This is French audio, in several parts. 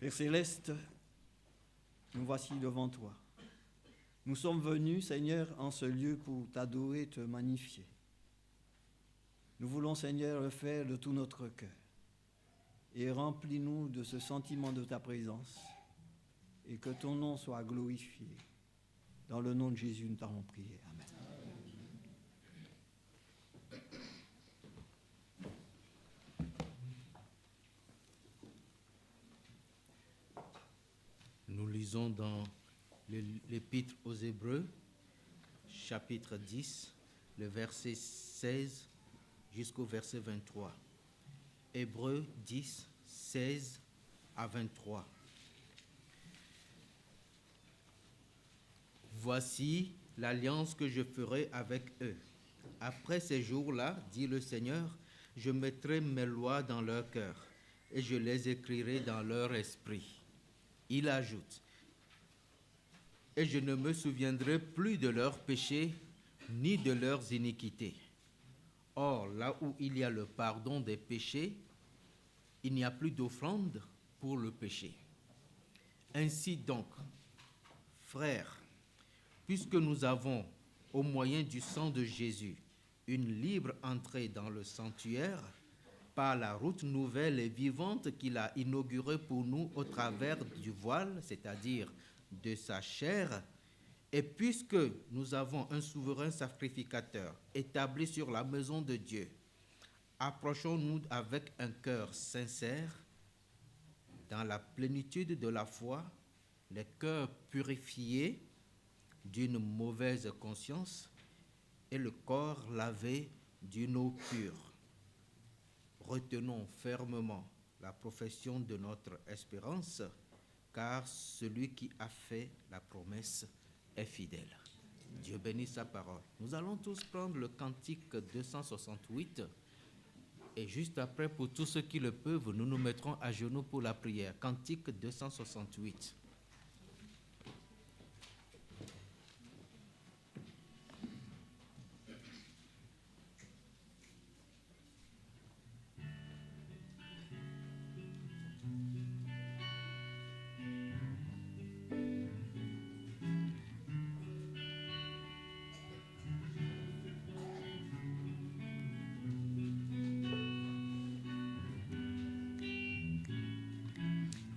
Père Céleste, nous voici devant toi. Nous sommes venus, Seigneur, en ce lieu pour t'adorer, te magnifier. Nous voulons, Seigneur, le faire de tout notre cœur. Et remplis-nous de ce sentiment de ta présence et que ton nom soit glorifié. Dans le nom de Jésus, nous t'avons prié. Amen. Nous lisons dans l'Épître aux Hébreux, chapitre 10, le verset 16 jusqu'au verset 23. Hébreux 10, 16 à 23. Voici l'alliance que je ferai avec eux. Après ces jours-là, dit le Seigneur, je mettrai mes lois dans leur cœur et je les écrirai dans leur esprit. Il ajoute, et je ne me souviendrai plus de leurs péchés ni de leurs iniquités. Or, là où il y a le pardon des péchés, il n'y a plus d'offrande pour le péché. Ainsi donc, frères, puisque nous avons, au moyen du sang de Jésus, une libre entrée dans le sanctuaire, par la route nouvelle et vivante qu'il a inaugurée pour nous au travers du voile, c'est-à-dire de sa chair, et puisque nous avons un souverain sacrificateur établi sur la maison de Dieu, approchons-nous avec un cœur sincère, dans la plénitude de la foi, les cœurs purifiés d'une mauvaise conscience et le corps lavé d'une eau pure. Retenons fermement la profession de notre espérance, car celui qui a fait la promesse est fidèle. Dieu bénisse sa parole. Nous allons tous prendre le cantique 268 et juste après, pour tous ceux qui le peuvent, nous nous mettrons à genoux pour la prière. Cantique 268.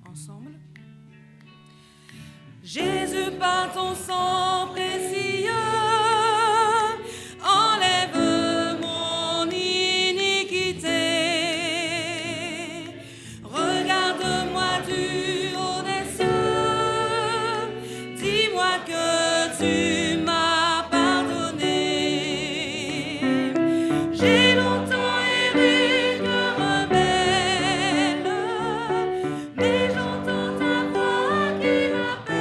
Ensemble. Jésus, par ton sang précieux, enlève mon iniquité. Regarde-moi du haut des cieux, dis-moi que tu m'as pardonné. J'ai longtemps erré, cœur rebelle, mais j'entends ta voix qui m'appelle.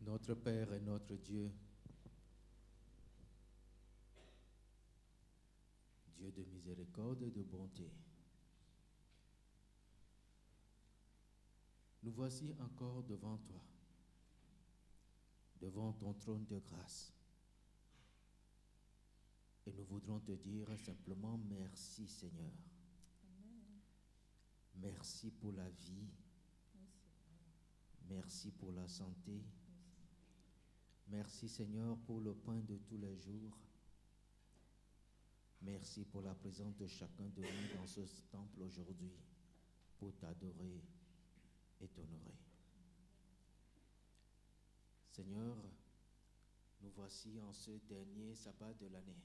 Notre Père et notre Dieu, Dieu de miséricorde et de bonté, nous voici encore devant toi, devant ton trône de grâce. Et nous voudrons te dire simplement merci Seigneur. Merci pour la vie. Merci pour la santé. Merci Seigneur pour le pain de tous les jours. Merci pour la présence de chacun de nous dans ce temple aujourd'hui pour t'adorer et t'honorer. Seigneur, nous voici en ce dernier sabbat de l'année.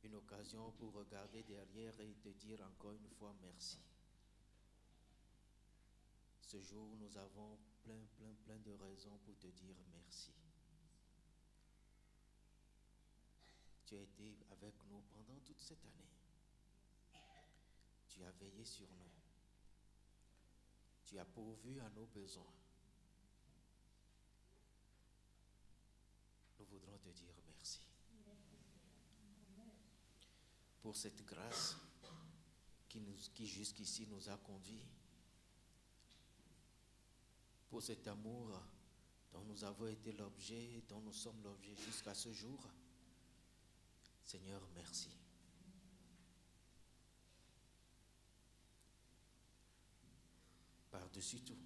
Une occasion pour regarder derrière et te dire encore une fois merci. Ce jour, nous avons plein de raisons pour te dire merci. Tu as été avec nous pendant toute cette année. Tu as veillé sur nous. Tu as pourvu à nos besoins. Nous voudrons te dire merci. Pour cette grâce qui jusqu'ici nous a conduits. Pour cet amour dont nous avons été l'objet, dont nous sommes l'objet jusqu'à ce jour. Seigneur, merci. Par-dessus tout,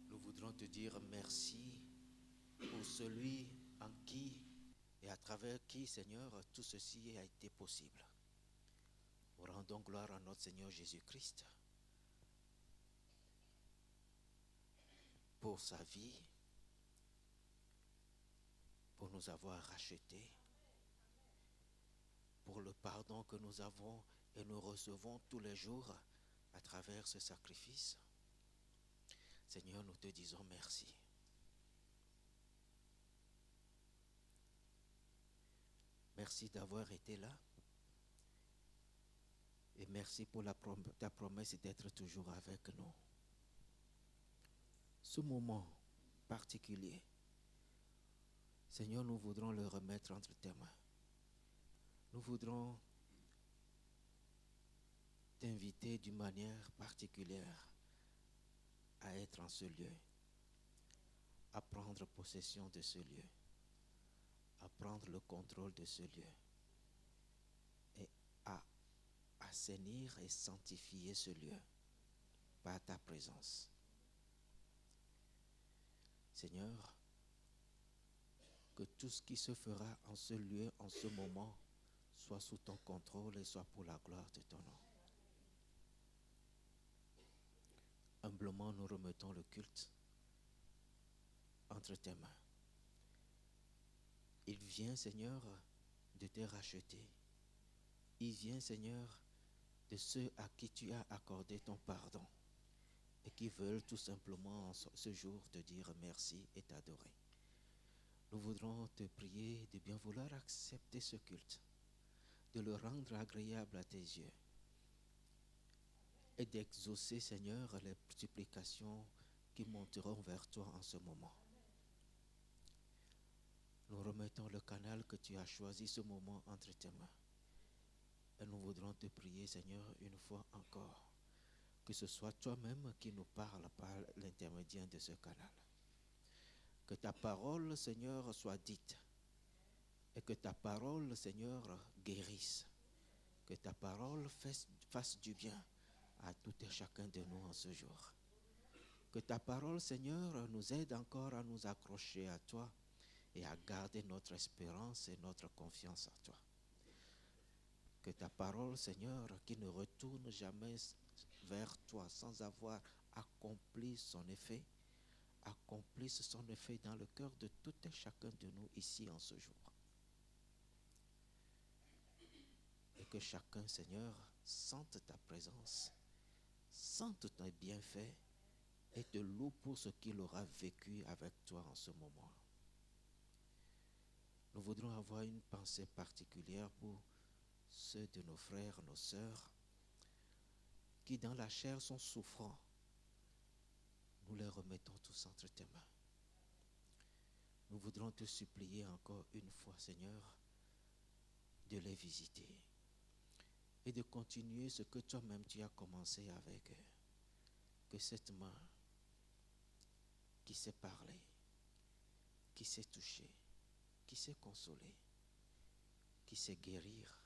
nous voudrons te dire merci pour celui en qui et à travers qui, Seigneur, tout ceci a été possible. Nous rendons gloire à notre Seigneur Jésus-Christ pour sa vie, pour nous avoir rachetés, pour le pardon que nous avons et nous recevons tous les jours à travers ce sacrifice. Seigneur, nous te disons merci. Merci d'avoir été là. Et merci pour ta promesse d'être toujours avec nous. Ce moment particulier, Seigneur, nous voudrons le remettre entre tes mains. Nous voudrons t'inviter d'une manière particulière à être en ce lieu, à prendre possession de ce lieu, à prendre le contrôle de ce lieu et à assainir et sanctifier ce lieu par ta présence. Seigneur, que tout ce qui se fera en ce lieu, en ce moment, soit sous ton contrôle et soit pour la gloire de ton nom. Humblement, nous remettons le culte entre tes mains. Il vient, Seigneur, de te racheter. Il vient, Seigneur, de ceux à qui tu as accordé ton pardon et qui veulent tout simplement ce jour te dire merci et t'adorer. Nous voudrons te prier de bien vouloir accepter ce culte, de le rendre agréable à tes yeux et d'exaucer, Seigneur, les supplications qui monteront vers toi en ce moment. Nous remettons le canal que tu as choisi ce moment entre tes mains. Et nous voudrons te prier, Seigneur, une fois encore, que ce soit toi-même qui nous parle par l'intermédiaire de ce canal. Que ta parole, Seigneur, soit dite. Et que ta parole, Seigneur, guérisse. Que ta parole fasse du bien à tout et chacun de nous en ce jour. Que ta parole, Seigneur, nous aide encore à nous accrocher à toi et à garder notre espérance et notre confiance en toi. Que ta parole, Seigneur, qui ne retourne jamais vers toi sans avoir accompli son effet, accomplisse son effet dans le cœur de tout et chacun de nous ici en ce jour. Et que chacun, Seigneur, sente ta présence, sente tes bienfaits et te loue pour ce qu'il aura vécu avec toi en ce moment. Nous voudrons avoir une pensée particulière pour ceux de nos frères, nos sœurs, qui dans la chair sont souffrants nous les remettons tous entre tes mains. Nous voudrons te supplier encore une fois, Seigneur, de les visiter et de continuer ce que toi-même tu as commencé avec eux. Que cette main qui sait parler, qui sait toucher, qui sait consoler, qui sait guérir,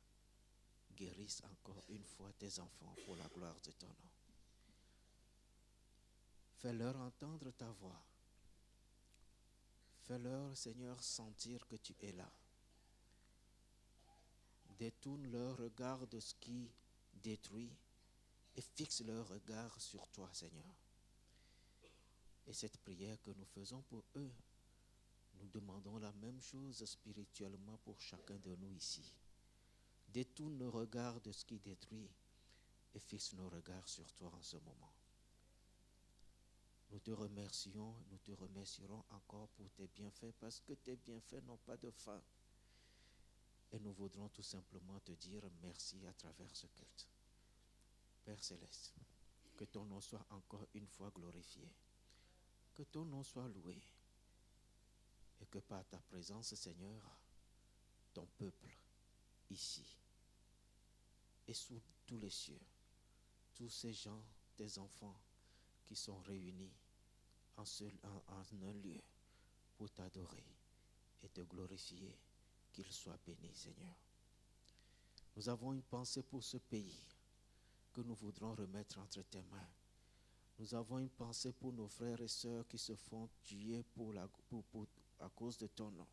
guérisse encore une fois tes enfants pour la gloire de ton nom. Fais-leur entendre ta voix. Fais-leur, Seigneur, sentir que tu es là. Détourne leur regard de ce qui détruit et fixe leur regard sur toi, Seigneur. Et cette prière que nous faisons pour eux, nous demandons la même chose spirituellement pour chacun de nous ici. Détourne nos regards de ce qui détruit et fixe nos regards sur toi en ce moment. Nous te remercions, nous te remercierons encore pour tes bienfaits parce que tes bienfaits n'ont pas de fin. Et nous voudrons tout simplement te dire merci à travers ce culte. Père Céleste, que ton nom soit encore une fois glorifié, que ton nom soit loué et que par ta présence, Seigneur, ton peuple ici et sous tous les cieux, tous ces gens, tes enfants qui sont réunis en un lieu pour t'adorer et te glorifier, qu'ils soient bénis, Seigneur. Nous avons une pensée pour ce pays que nous voudrons remettre entre tes mains. Nous avons une pensée pour nos frères et sœurs qui se font tuer à cause de ton nom.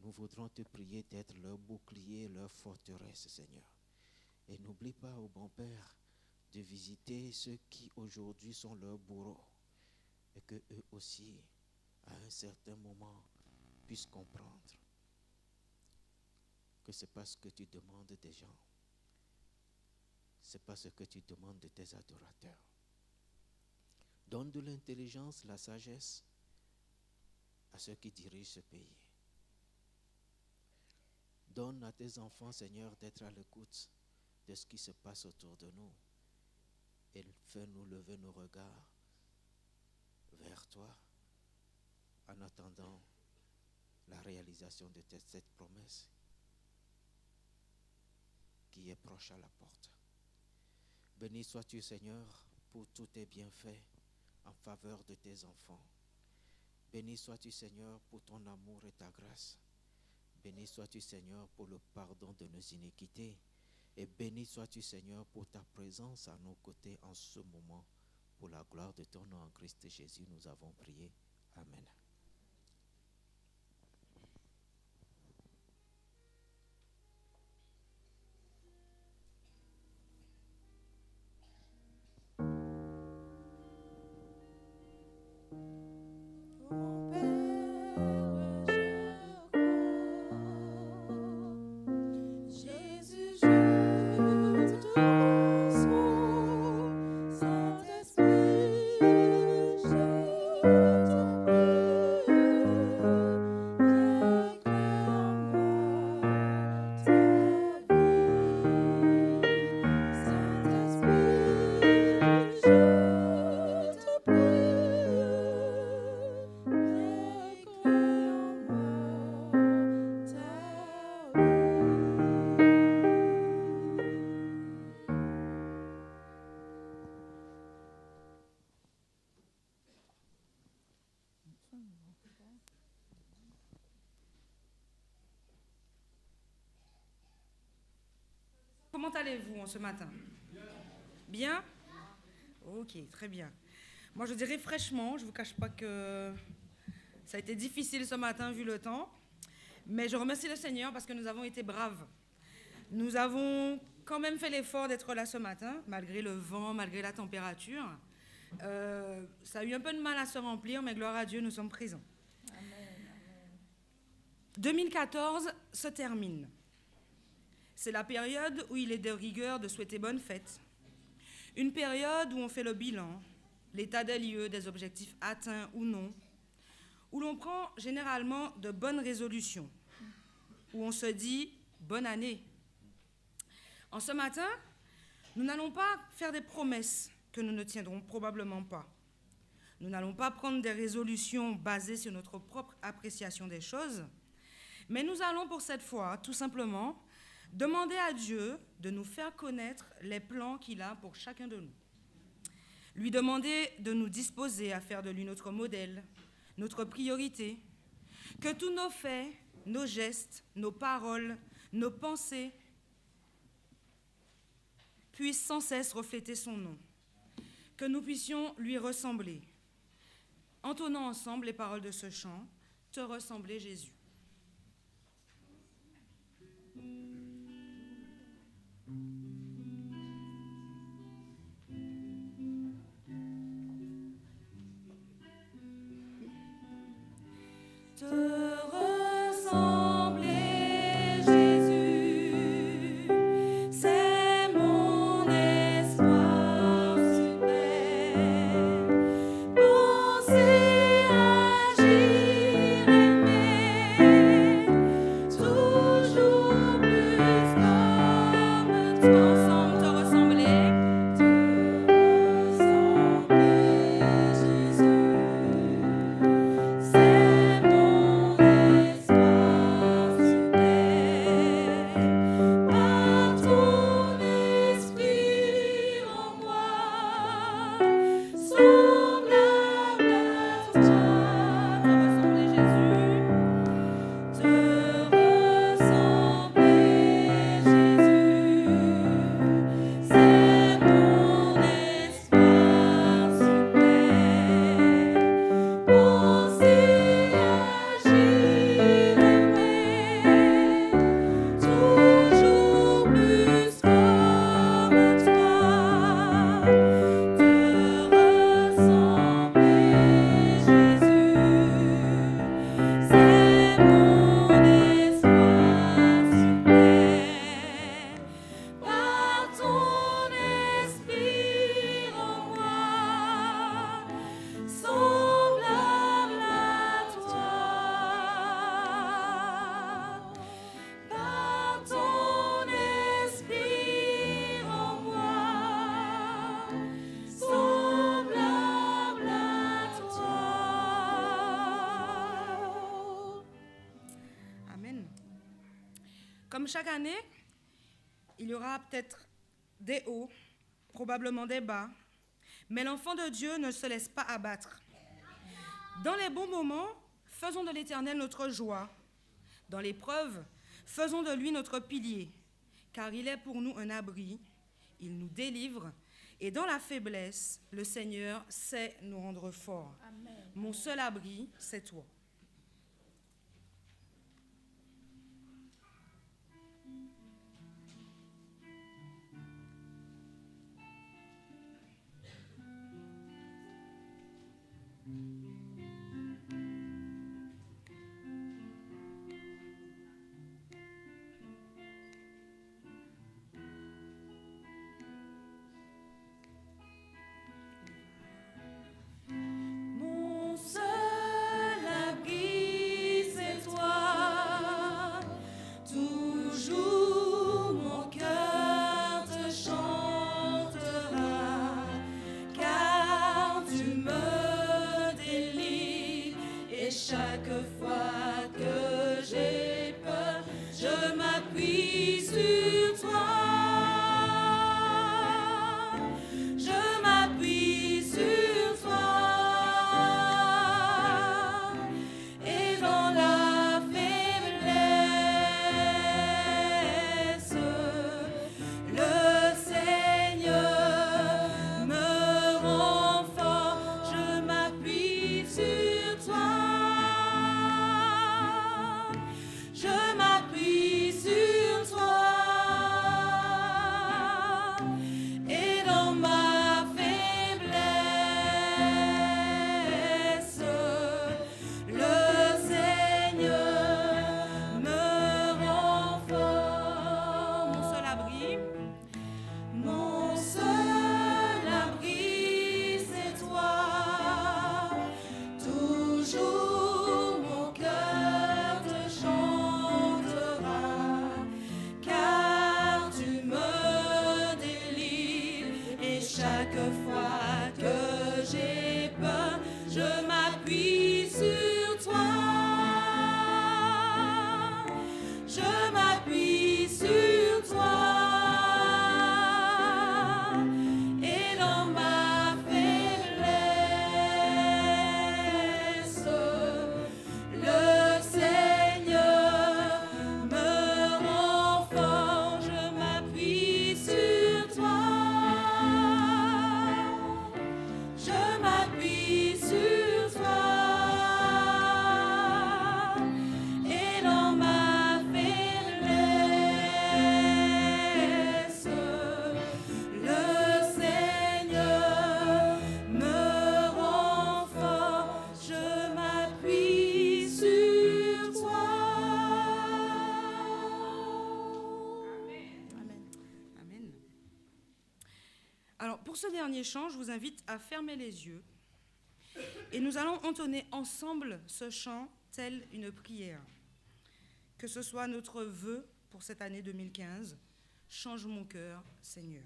Nous voudrons te prier d'être leur bouclier, leur forteresse, Seigneur. Et n'oublie pas, ô bon Père, de visiter ceux qui aujourd'hui sont leurs bourreaux et que eux aussi, à un certain moment, puissent comprendre que ce n'est pas ce que tu demandes des gens, ce n'est pas ce que tu demandes de tes adorateurs. Donne de l'intelligence, la sagesse à ceux qui dirigent ce pays. Donne à tes enfants, Seigneur, d'être à l'écoute de ce qui se passe autour de nous et fais-nous lever nos regards vers toi en attendant la réalisation de cette promesse qui est proche à la porte. Béni sois-tu, Seigneur, pour tous tes bienfaits en faveur de tes enfants. Béni sois-tu, Seigneur, pour ton amour et ta grâce. Béni sois-tu, Seigneur, pour le pardon de nos iniquités. Et béni sois-tu, Seigneur, pour ta présence à nos côtés en ce moment. Pour la gloire de ton nom en Christ Jésus, nous avons prié. Amen. Comment allez-vous ce matin? Bien? Ok, très bien. Moi, je dirais fraîchement. Je ne vous cache pas que ça a été difficile ce matin vu le temps. Mais je remercie le Seigneur parce que nous avons été braves. Nous avons quand même fait l'effort d'être là ce matin, malgré le vent, malgré la température. Ça a eu un peu de mal à se remplir, mais gloire à Dieu, nous sommes présents. Amen. 2014 se termine. C'est la période où il est de rigueur de souhaiter bonne fête. Une période où on fait le bilan, l'état des lieux, des objectifs atteints ou non, où l'on prend généralement de bonnes résolutions, où on se dit « bonne année ». En ce matin, nous n'allons pas faire des promesses que nous ne tiendrons probablement pas. Nous n'allons pas prendre des résolutions basées sur notre propre appréciation des choses, mais nous allons pour cette fois, tout simplement, demander à Dieu de nous faire connaître les plans qu'il a pour chacun de nous. Lui demander de nous disposer à faire de lui notre modèle, notre priorité, que tous nos faits, nos gestes, nos paroles, nos pensées puissent sans cesse refléter son nom, que nous puissions lui ressembler. Entonnons ensemble les paroles de ce chant, « Te ressembler Jésus ». Te ressembler, Jésus, c'est mon espoir suprême. Penser, agir, aimer, toujours plus comme toi. Ensemble, te ressembler. Comme chaque année, il y aura peut-être des hauts, probablement des bas, mais l'enfant de Dieu ne se laisse pas abattre. Dans les bons moments, faisons de l'Éternel notre joie. Dans l'épreuve, faisons de lui notre pilier, car il est pour nous un abri, il nous délivre, et dans la faiblesse, le Seigneur sait nous rendre forts. Amen. Mon seul abri, c'est toi. Mon seul abri, c'est toi. Toujours mon cœur te chantera, car tu me délivres. Et chaque fois que j'ai peur, je m'appuie sur toi. Je m'appuie sur toi. Et dans la faiblesse, le Seigneur me rend fort. Je m'appuie sur toi. dernier chant, je vous invite à fermer les yeux et nous allons entonner ensemble ce chant tel une prière. Que ce soit notre vœu pour cette année 2015, change mon cœur, Seigneur.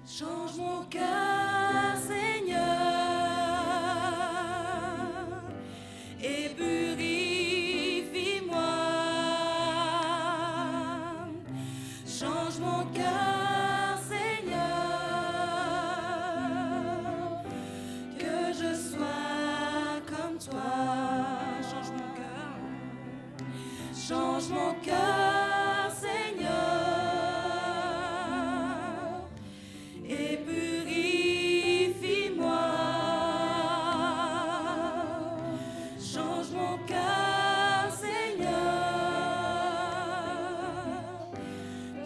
Change mon cœur, Seigneur, et purifie-moi. Change mon cœur, Seigneur, que je sois comme toi. Change mon cœur. Change mon cœur, Seigneur. Et purifie-moi. Change mon cœur, Seigneur,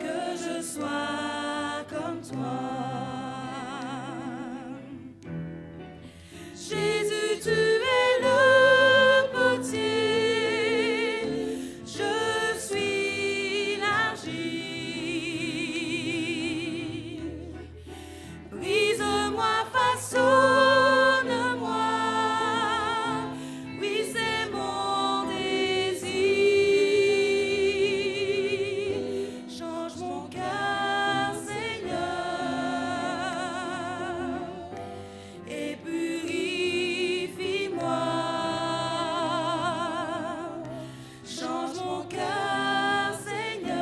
que je sois comme toi. Jésus, tu es le potier, je suis l'argile. Brise-moi, façonne-moi, oui c'est mon désir. Change mon cœur, Seigneur, et purifie-moi. Change mon cœur, Seigneur,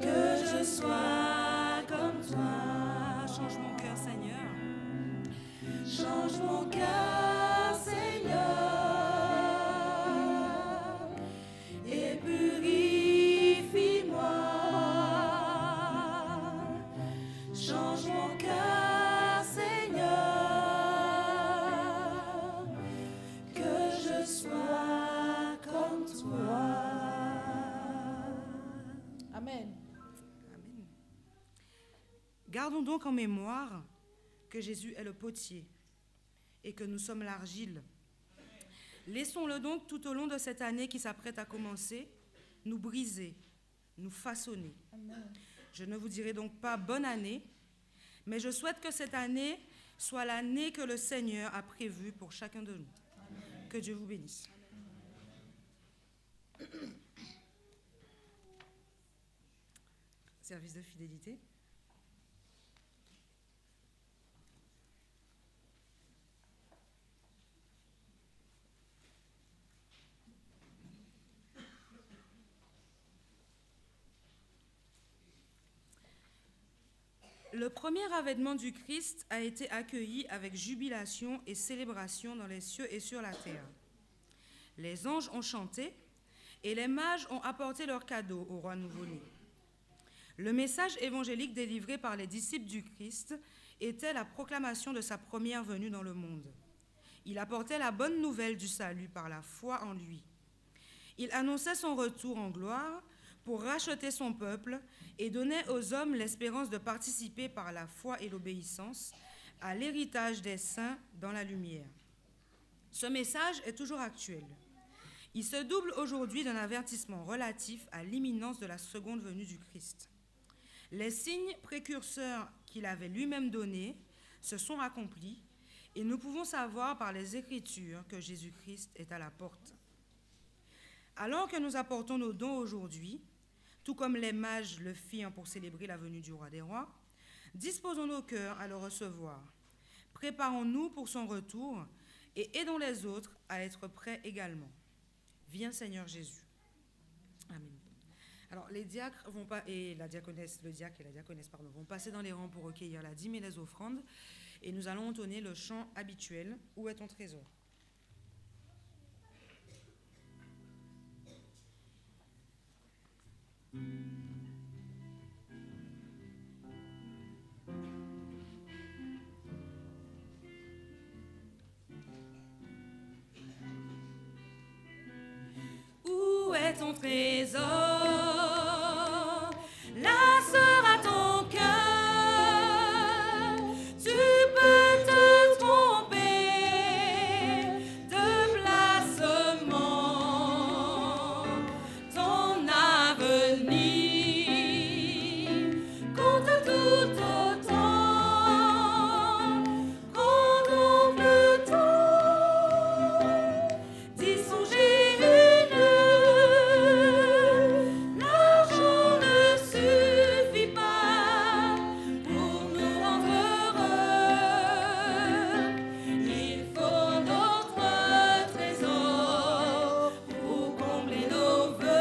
que je sois comme toi. Change mon cœur, Seigneur. Change mon cœur, Seigneur, et purifie-moi. Change mon cœur, Seigneur, que je sois comme toi. Amen. Amen. Gardons donc en mémoire que Jésus est le potier et que nous sommes l'argile. Laissons-le donc tout au long de cette année qui s'apprête à commencer, nous briser, nous façonner. Je ne vous dirai donc pas bonne année, mais je souhaite que cette année soit l'année que le Seigneur a prévue pour chacun de nous. Que Dieu vous bénisse. Service de fidélité. Le premier avènement du Christ a été accueilli avec jubilation et célébration dans les cieux et sur la terre. Les anges ont chanté et les mages ont apporté leurs cadeaux au roi nouveau-né. Le message évangélique délivré par les disciples du Christ était la proclamation de sa première venue dans le monde. Il apportait la bonne nouvelle du salut par la foi en lui. Il annonçait son retour en gloire pour racheter son peuple et donnait aux hommes l'espérance de participer par la foi et l'obéissance à l'héritage des saints dans la lumière. Ce message est toujours actuel. Il se double aujourd'hui d'un avertissement relatif à l'imminence de la seconde venue du Christ. Les signes précurseurs qu'il avait lui-même donnés se sont accomplis et nous pouvons savoir par les Écritures que Jésus-Christ est à la porte. Alors que nous apportons nos dons aujourd'hui, tout comme les mages le firent pour célébrer la venue du roi des rois, disposons nos cœurs à le recevoir. Préparons-nous pour son retour et aidons les autres à être prêts également. Viens Seigneur Jésus. Amen. Alors les diacres vont pas, et la diaconesse, le diacre et la diaconesse vont passer dans les rangs pour recueillir la dîme et les offrandes, et nous allons entonner le chant habituel « Où est ton trésor ?» trésor. Là sera ton cœur. Tu peux te tromper de placement. Ton avenir compte tout autant. Contemple le temps d'y songer une. L'argent ne suffit pas pour nous rendre heureux. Il faut notre trésor pour combler nos vœux.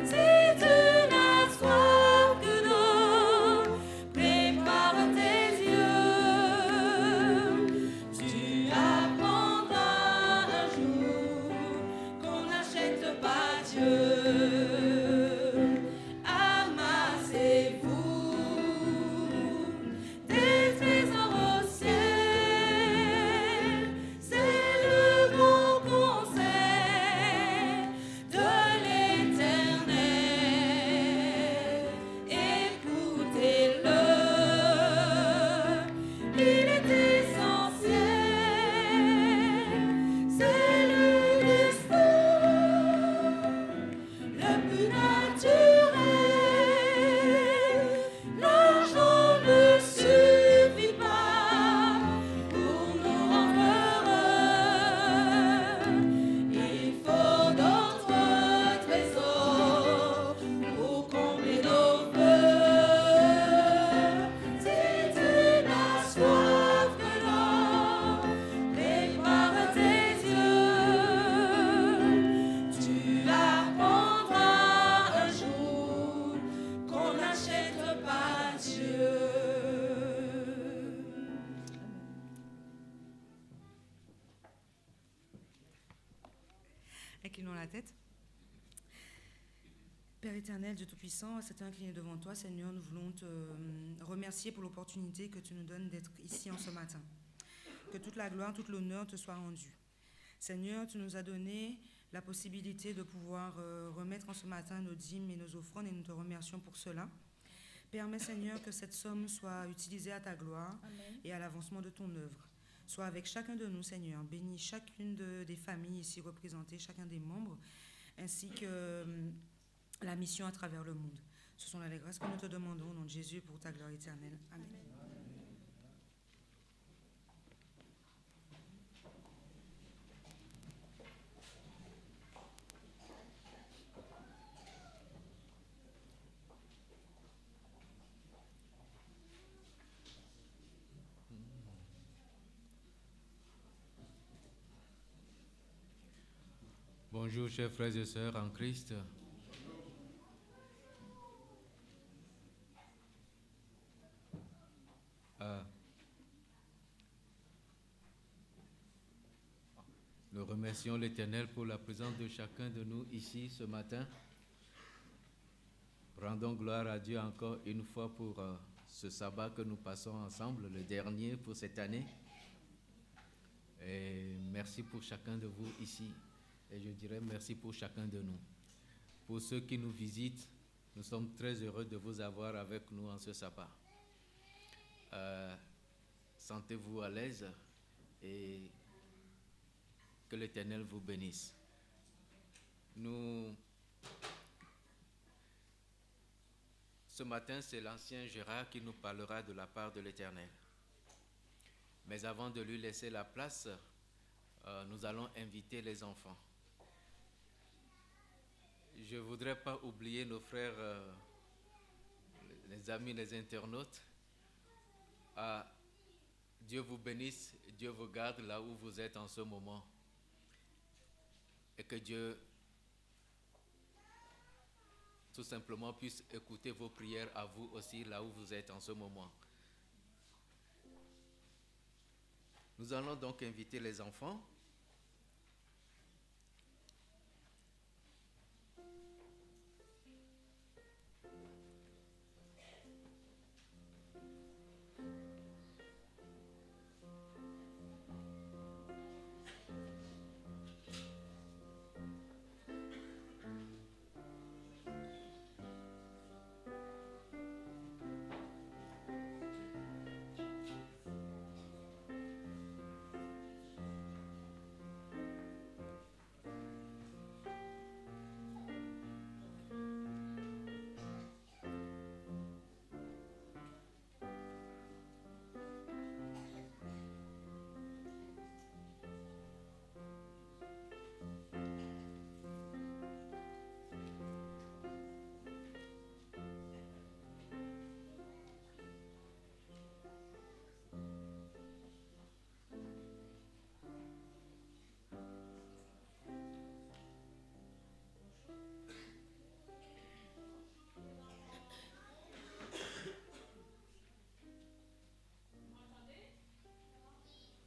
Si tu n'as soif que d'eau, prépare tes yeux. Tu apprendras un jour qu'on n'achète pas Dieu. Amassez-vous des trésors au ciel. C'est le bon conseil de l'Éternel. Écoutez-le, il est essentiel. C'est le destin le plus naturel. L'argent ne suffit pas pour nous rendre heureux. Il faut d'autres trésors pour combler nos vœux. Si tu n'as soif que d'or, prépare tes yeux. Tu apprendras un jour qu'on n'achète pas Dieu. Inclinons la tête. Père éternel, Dieu Tout-Puissant, c'est incliné devant toi, Seigneur, nous voulons te remercier pour l'opportunité que tu nous donnes d'être ici en ce matin. Que toute la gloire, tout l'honneur te soit rendue. Seigneur, tu nous as donné la possibilité de pouvoir remettre en ce matin nos dîmes et nos offrandes et nous te remercions pour cela. Permets, Seigneur, que cette somme soit utilisée à ta gloire et à l'avancement de ton œuvre. Sois avec chacun de nous, Seigneur. Bénis chacune des familles ici représentées, chacun des membres, ainsi que la mission à travers le monde. Ce sont là les grâces que nous te demandons au nom de Jésus pour ta gloire éternelle. Amen. Bonjour, chers frères et sœurs en Christ. Nous remercions l'Éternel pour la présence de chacun de nous ici ce matin. Rendons gloire à Dieu encore une fois pour ce sabbat que nous passons ensemble, le dernier pour cette année. Et merci pour chacun de vous ici. Et je dirais merci pour chacun de nous. Pour ceux qui nous visitent, nous sommes très heureux de vous avoir avec nous en ce sabbat. Sentez-vous à l'aise et que l'Éternel vous bénisse. Ce matin, c'est l'ancien Gérard qui nous parlera de la part de l'Éternel. Mais avant de lui laisser la place, nous allons inviter les enfants. Je ne voudrais pas oublier nos frères, les amis, les internautes. Dieu vous bénisse, Dieu vous garde là où vous êtes en ce moment. Et que Dieu tout simplement puisse écouter vos prières à vous aussi là où vous êtes en ce moment. Nous allons donc inviter les enfants.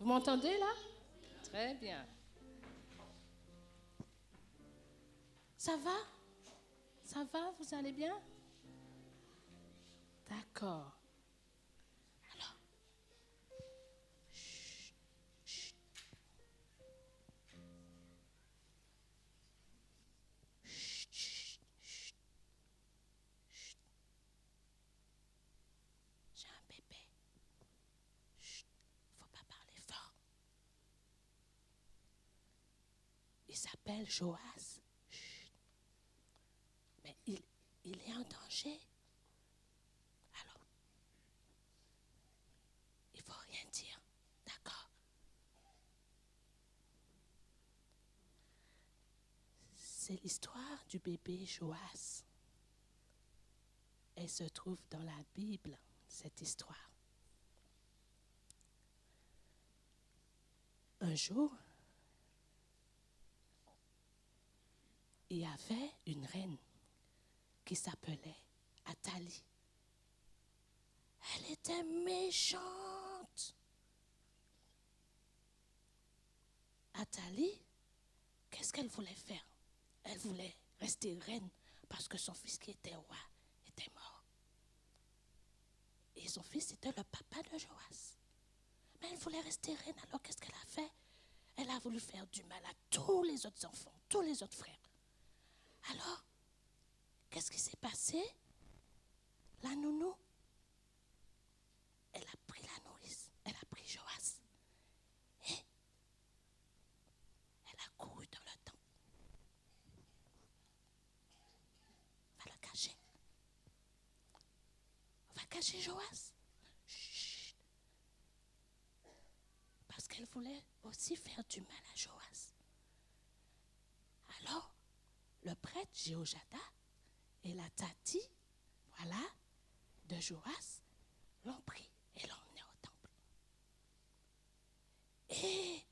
Vous m'entendez là? Très bien. Ça va? Ça va? Vous allez bien? D'accord. Alors, chut, chut. Chut, chut, chut. Chut. J'ai un bébé. Chut. Faut pas parler fort. Il s'appelle Joas. Chut. Mais il est en danger. Alors, il faut rien dire. D'accord? C'est l'histoire du bébé Joas. Elle se trouve dans la Bible, cette histoire. Un jour, il y avait une reine qui s'appelait Athalie. Elle était méchante. Athalie, qu'est-ce qu'elle voulait faire? Elle voulait rester reine parce que son fils qui était roi était mort. Et son fils était le papa de Joas. Mais elle voulait rester reine, alors qu'est-ce qu'elle a fait? Elle a voulu faire du mal à tous les autres enfants, tous les autres frères. Alors, qu'est-ce qui s'est passé? La nounou, elle a pris la nourrice, elle a pris Joas. Et elle a couru dans le temple. Va le cacher. Va cacher Joas. Chut. Parce qu'elle voulait aussi faire du mal à Joas. Alors, le prêtre Jéhojada et la tati, voilà, de Joas, l'ont pris et l'ont emmené au temple. Et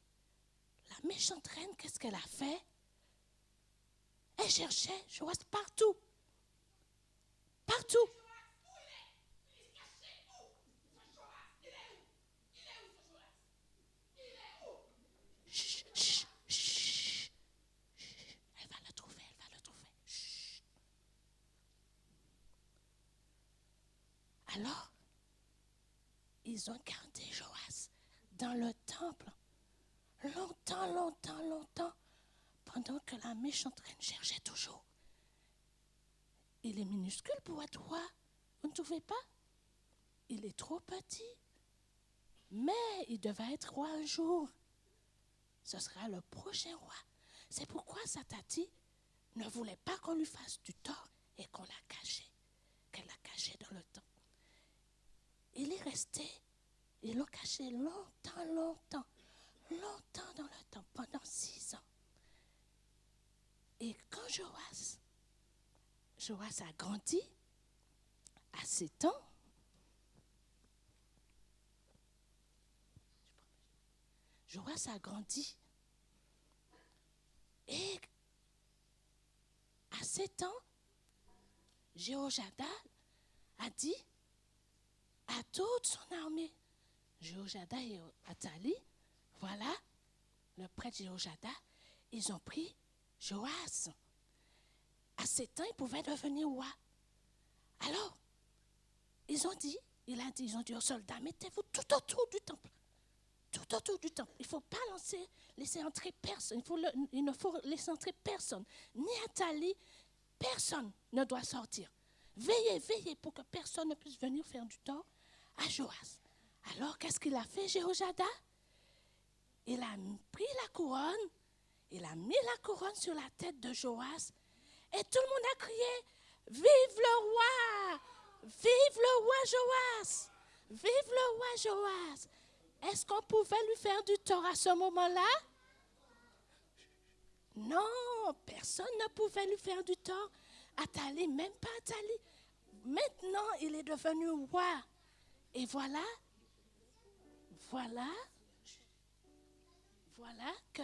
la méchante reine, qu'est-ce qu'elle a fait? Elle cherchait Joas partout. Partout. Chut, chut, chut. Elle va le trouver, elle va le trouver. Chut. Alors, ils ont gardé Joas dans le temple longtemps, pendant que la méchante reine cherchait toujours. Il est minuscule pour être roi, vous ne trouvez pas? Il est trop petit, mais il devait être roi un jour. Ce sera le prochain roi. C'est pourquoi sa tati ne voulait pas qu'on lui fasse du tort et qu'on l'a caché, qu'elle l'a caché dans le temple. Il est resté, ils l'ont caché longtemps dans le temple, pendant 6 ans. Et quand Joas a grandi, à 7 ans, Joas a grandi. Et à 7 ans, Jéhojada a dit à toute son armée, Jéhojada et Athalie, voilà, le prêtre Jéhojada, ils ont pris Joas. À 7 ans, il pouvait devenir roi. Alors, ils ont dit aux soldats, mettez-vous tout autour du temple. Tout autour du temple. Il ne faut pas laisser entrer personne. Il ne faut laisser entrer personne. Ni Athalie, personne ne doit sortir. Veillez pour que personne ne puisse venir faire du tort à Joas. Alors, qu'est-ce qu'il a fait, Jéhojada? Il a pris la couronne, il a mis la couronne sur la tête de Joas, et tout le monde a crié, vive le roi! Vive le roi Joas! Vive le roi Joas! Est-ce qu'on pouvait lui faire du tort à ce moment-là? Non, personne ne pouvait lui faire du tort. Athalie, même pas Athalie. Maintenant, il est devenu roi. Et voilà que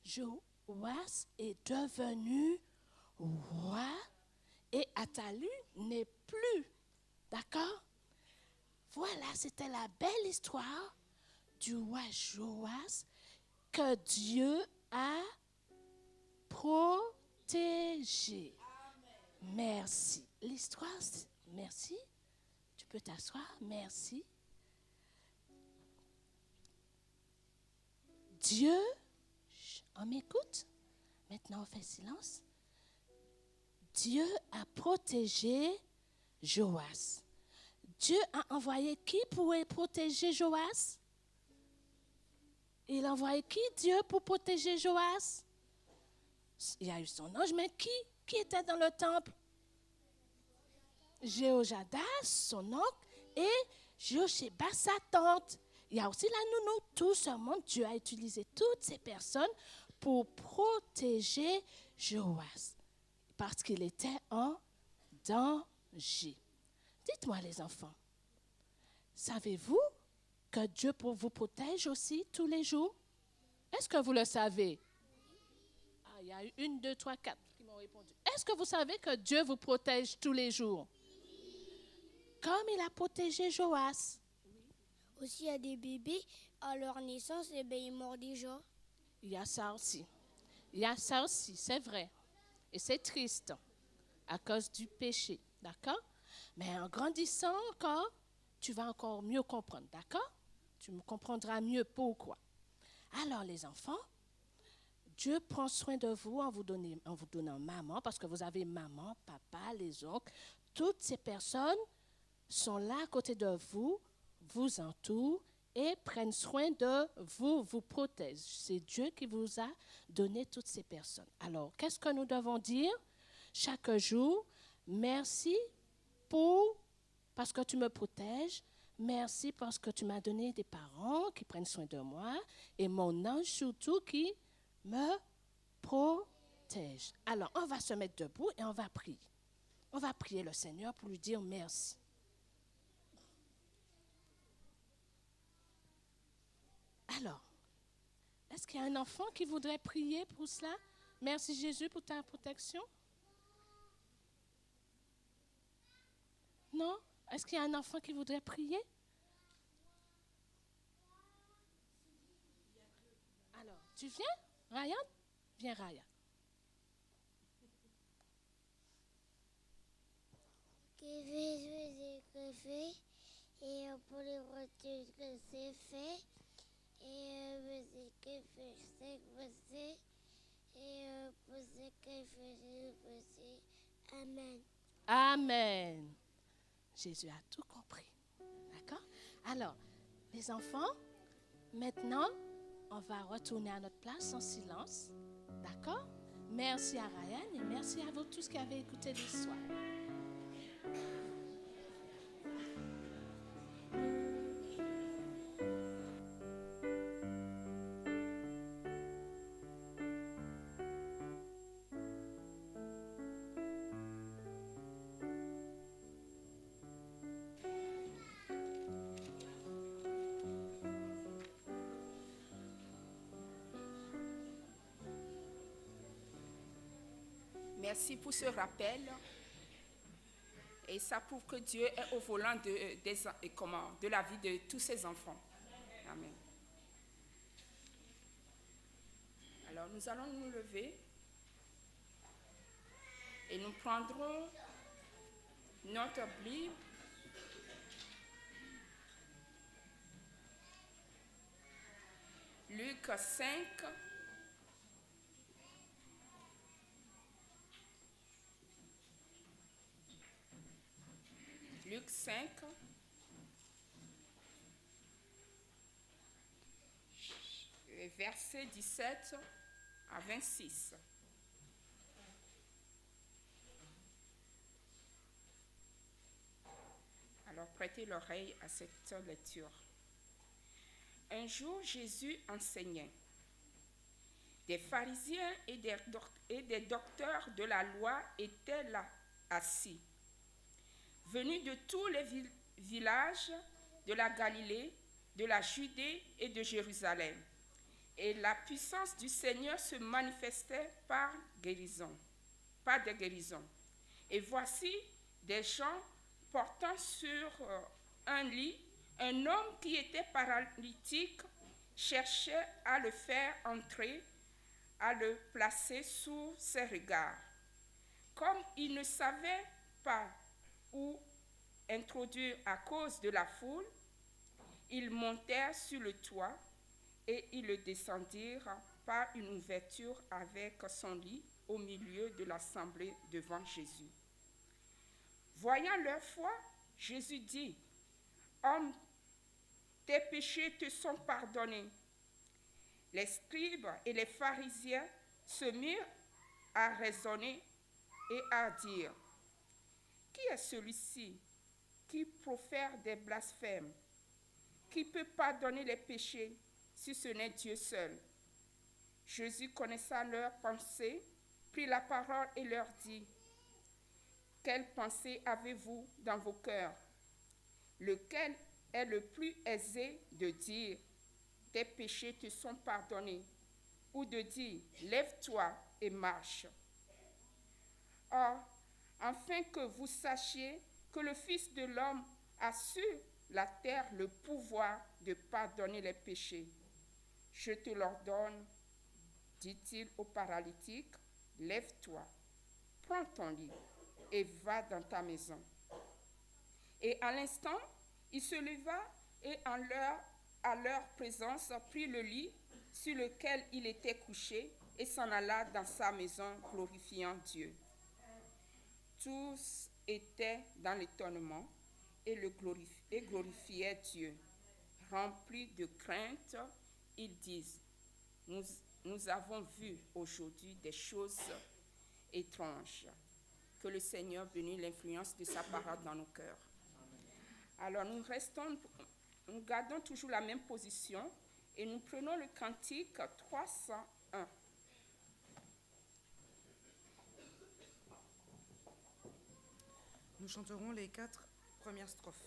Joas est devenu roi et Athalie n'est plus. D'accord? Voilà, c'était la belle histoire du roi Joas que Dieu a protégé. Merci. L'histoire, merci. Tu peux t'asseoir. Merci. Dieu, on m'écoute? Maintenant, on fait silence. Dieu a protégé Joas. Dieu a envoyé qui pour protéger Joas? Il a envoyé qui, Dieu, pour protéger Joas? Il y a eu son ange, mais qui était dans le temple? Jéhojadas, son oncle, et Josheba, sa tante. Il y a aussi la nounou. Tout ce monde, Dieu a utilisé toutes ces personnes pour protéger Joas. Parce qu'il était en danger. Dites-moi les enfants, savez-vous que Dieu vous protège aussi tous les jours? Est-ce que vous le savez? Ah, il y a eu 1, 2, 3, 4 qui m'ont répondu. Est-ce que vous savez que Dieu vous protège tous les jours? Comme il a protégé Joas. Aussi, il y a des bébés, à leur naissance, et bien, ils meurent déjà. Il y a ça aussi. Il y a ça aussi, c'est vrai. Et c'est triste à cause du péché, d'accord? Mais en grandissant encore, tu vas encore mieux comprendre, d'accord? Tu me comprendras mieux pourquoi. Alors les enfants, Dieu prend soin de vous en vous donnant maman, parce que vous avez maman, papa, les oncles. Toutes ces personnes sont là à côté de vous, vous entourent et prennent soin de vous, vous protègent. C'est Dieu qui vous a donné toutes ces personnes. Alors, qu'est-ce que nous devons dire chaque jour? Merci parce que tu me protèges. Merci parce que tu m'as donné des parents qui prennent soin de moi et mon ange surtout qui me protège. Alors, on va se mettre debout et on va prier. On va prier le Seigneur pour lui dire merci. Alors, est-ce qu'il y a un enfant qui voudrait prier pour cela? Merci Jésus pour ta protection. Non? Est-ce qu'il y a un enfant qui voudrait prier? Alors, tu viens, Ryan? Viens, Ryan. Que fait, et pour les voitures que c'est fait, et que fait, c'est passé, et pour ce que fait, c'est passé. Amen. Amen. Jésus a tout compris. D'accord? Alors, les enfants, maintenant, on va retourner à notre place en silence. D'accord? Merci à Ryan et merci à vous tous qui avez écouté l'histoire. Merci pour ce rappel. Et ça prouve que Dieu est au volant de la vie de tous ses enfants. Amen. Alors nous allons nous lever et nous prendrons notre Bible. Luc 5. Luc 5, versets 17 à 26. Alors prêtez l'oreille à cette lecture. Un jour, Jésus enseignait. Des pharisiens et des docteurs de la loi étaient là, assis, venus de tous les villages de la Galilée, de la Judée et de Jérusalem. Et la puissance du Seigneur se manifestait par des guérisons. Et voici des gens portant sur un lit Un homme qui était paralytique cherchait à le faire entrer, à le placer sous ses regards. Comme il ne savait pas où introduire à cause de la foule, ils montèrent sur le toit et ils le descendirent par une ouverture avec son lit au milieu de l'assemblée devant Jésus. Voyant leur foi, Jésus dit, « Homme, tes péchés te sont pardonnés. » Les scribes et les pharisiens se mirent à raisonner et à dire, « Qui est celui-ci qui profère des blasphèmes? Qui peut pardonner les péchés si ce n'est Dieu seul? » Jésus, connaissant leurs pensées, prit la parole et leur dit, « Quelle pensée avez-vous dans vos cœurs? Lequel est le plus aisé de dire, « Tes péchés te sont pardonnés » ou de dire, « Lève-toi et marche » Or, afin que vous sachiez que le Fils de l'homme a sur la terre le pouvoir de pardonner les péchés, je te l'ordonne, dit-il au paralytique, « Lève-toi, prends ton lit et va dans ta maison. » Et à l'instant, il se leva et à leur présence prit le lit sur lequel il était couché et s'en alla dans sa maison glorifiant Dieu. Tous étaient dans l'étonnement et glorifiaient Dieu. Remplis de crainte, ils disent, nous avons vu aujourd'hui des choses étranges. Que le Seigneur bénisse l'influence de sa parole dans nos cœurs. Alors nous gardons toujours la même position et nous prenons le cantique 301. Nous chanterons les 4 premières strophes.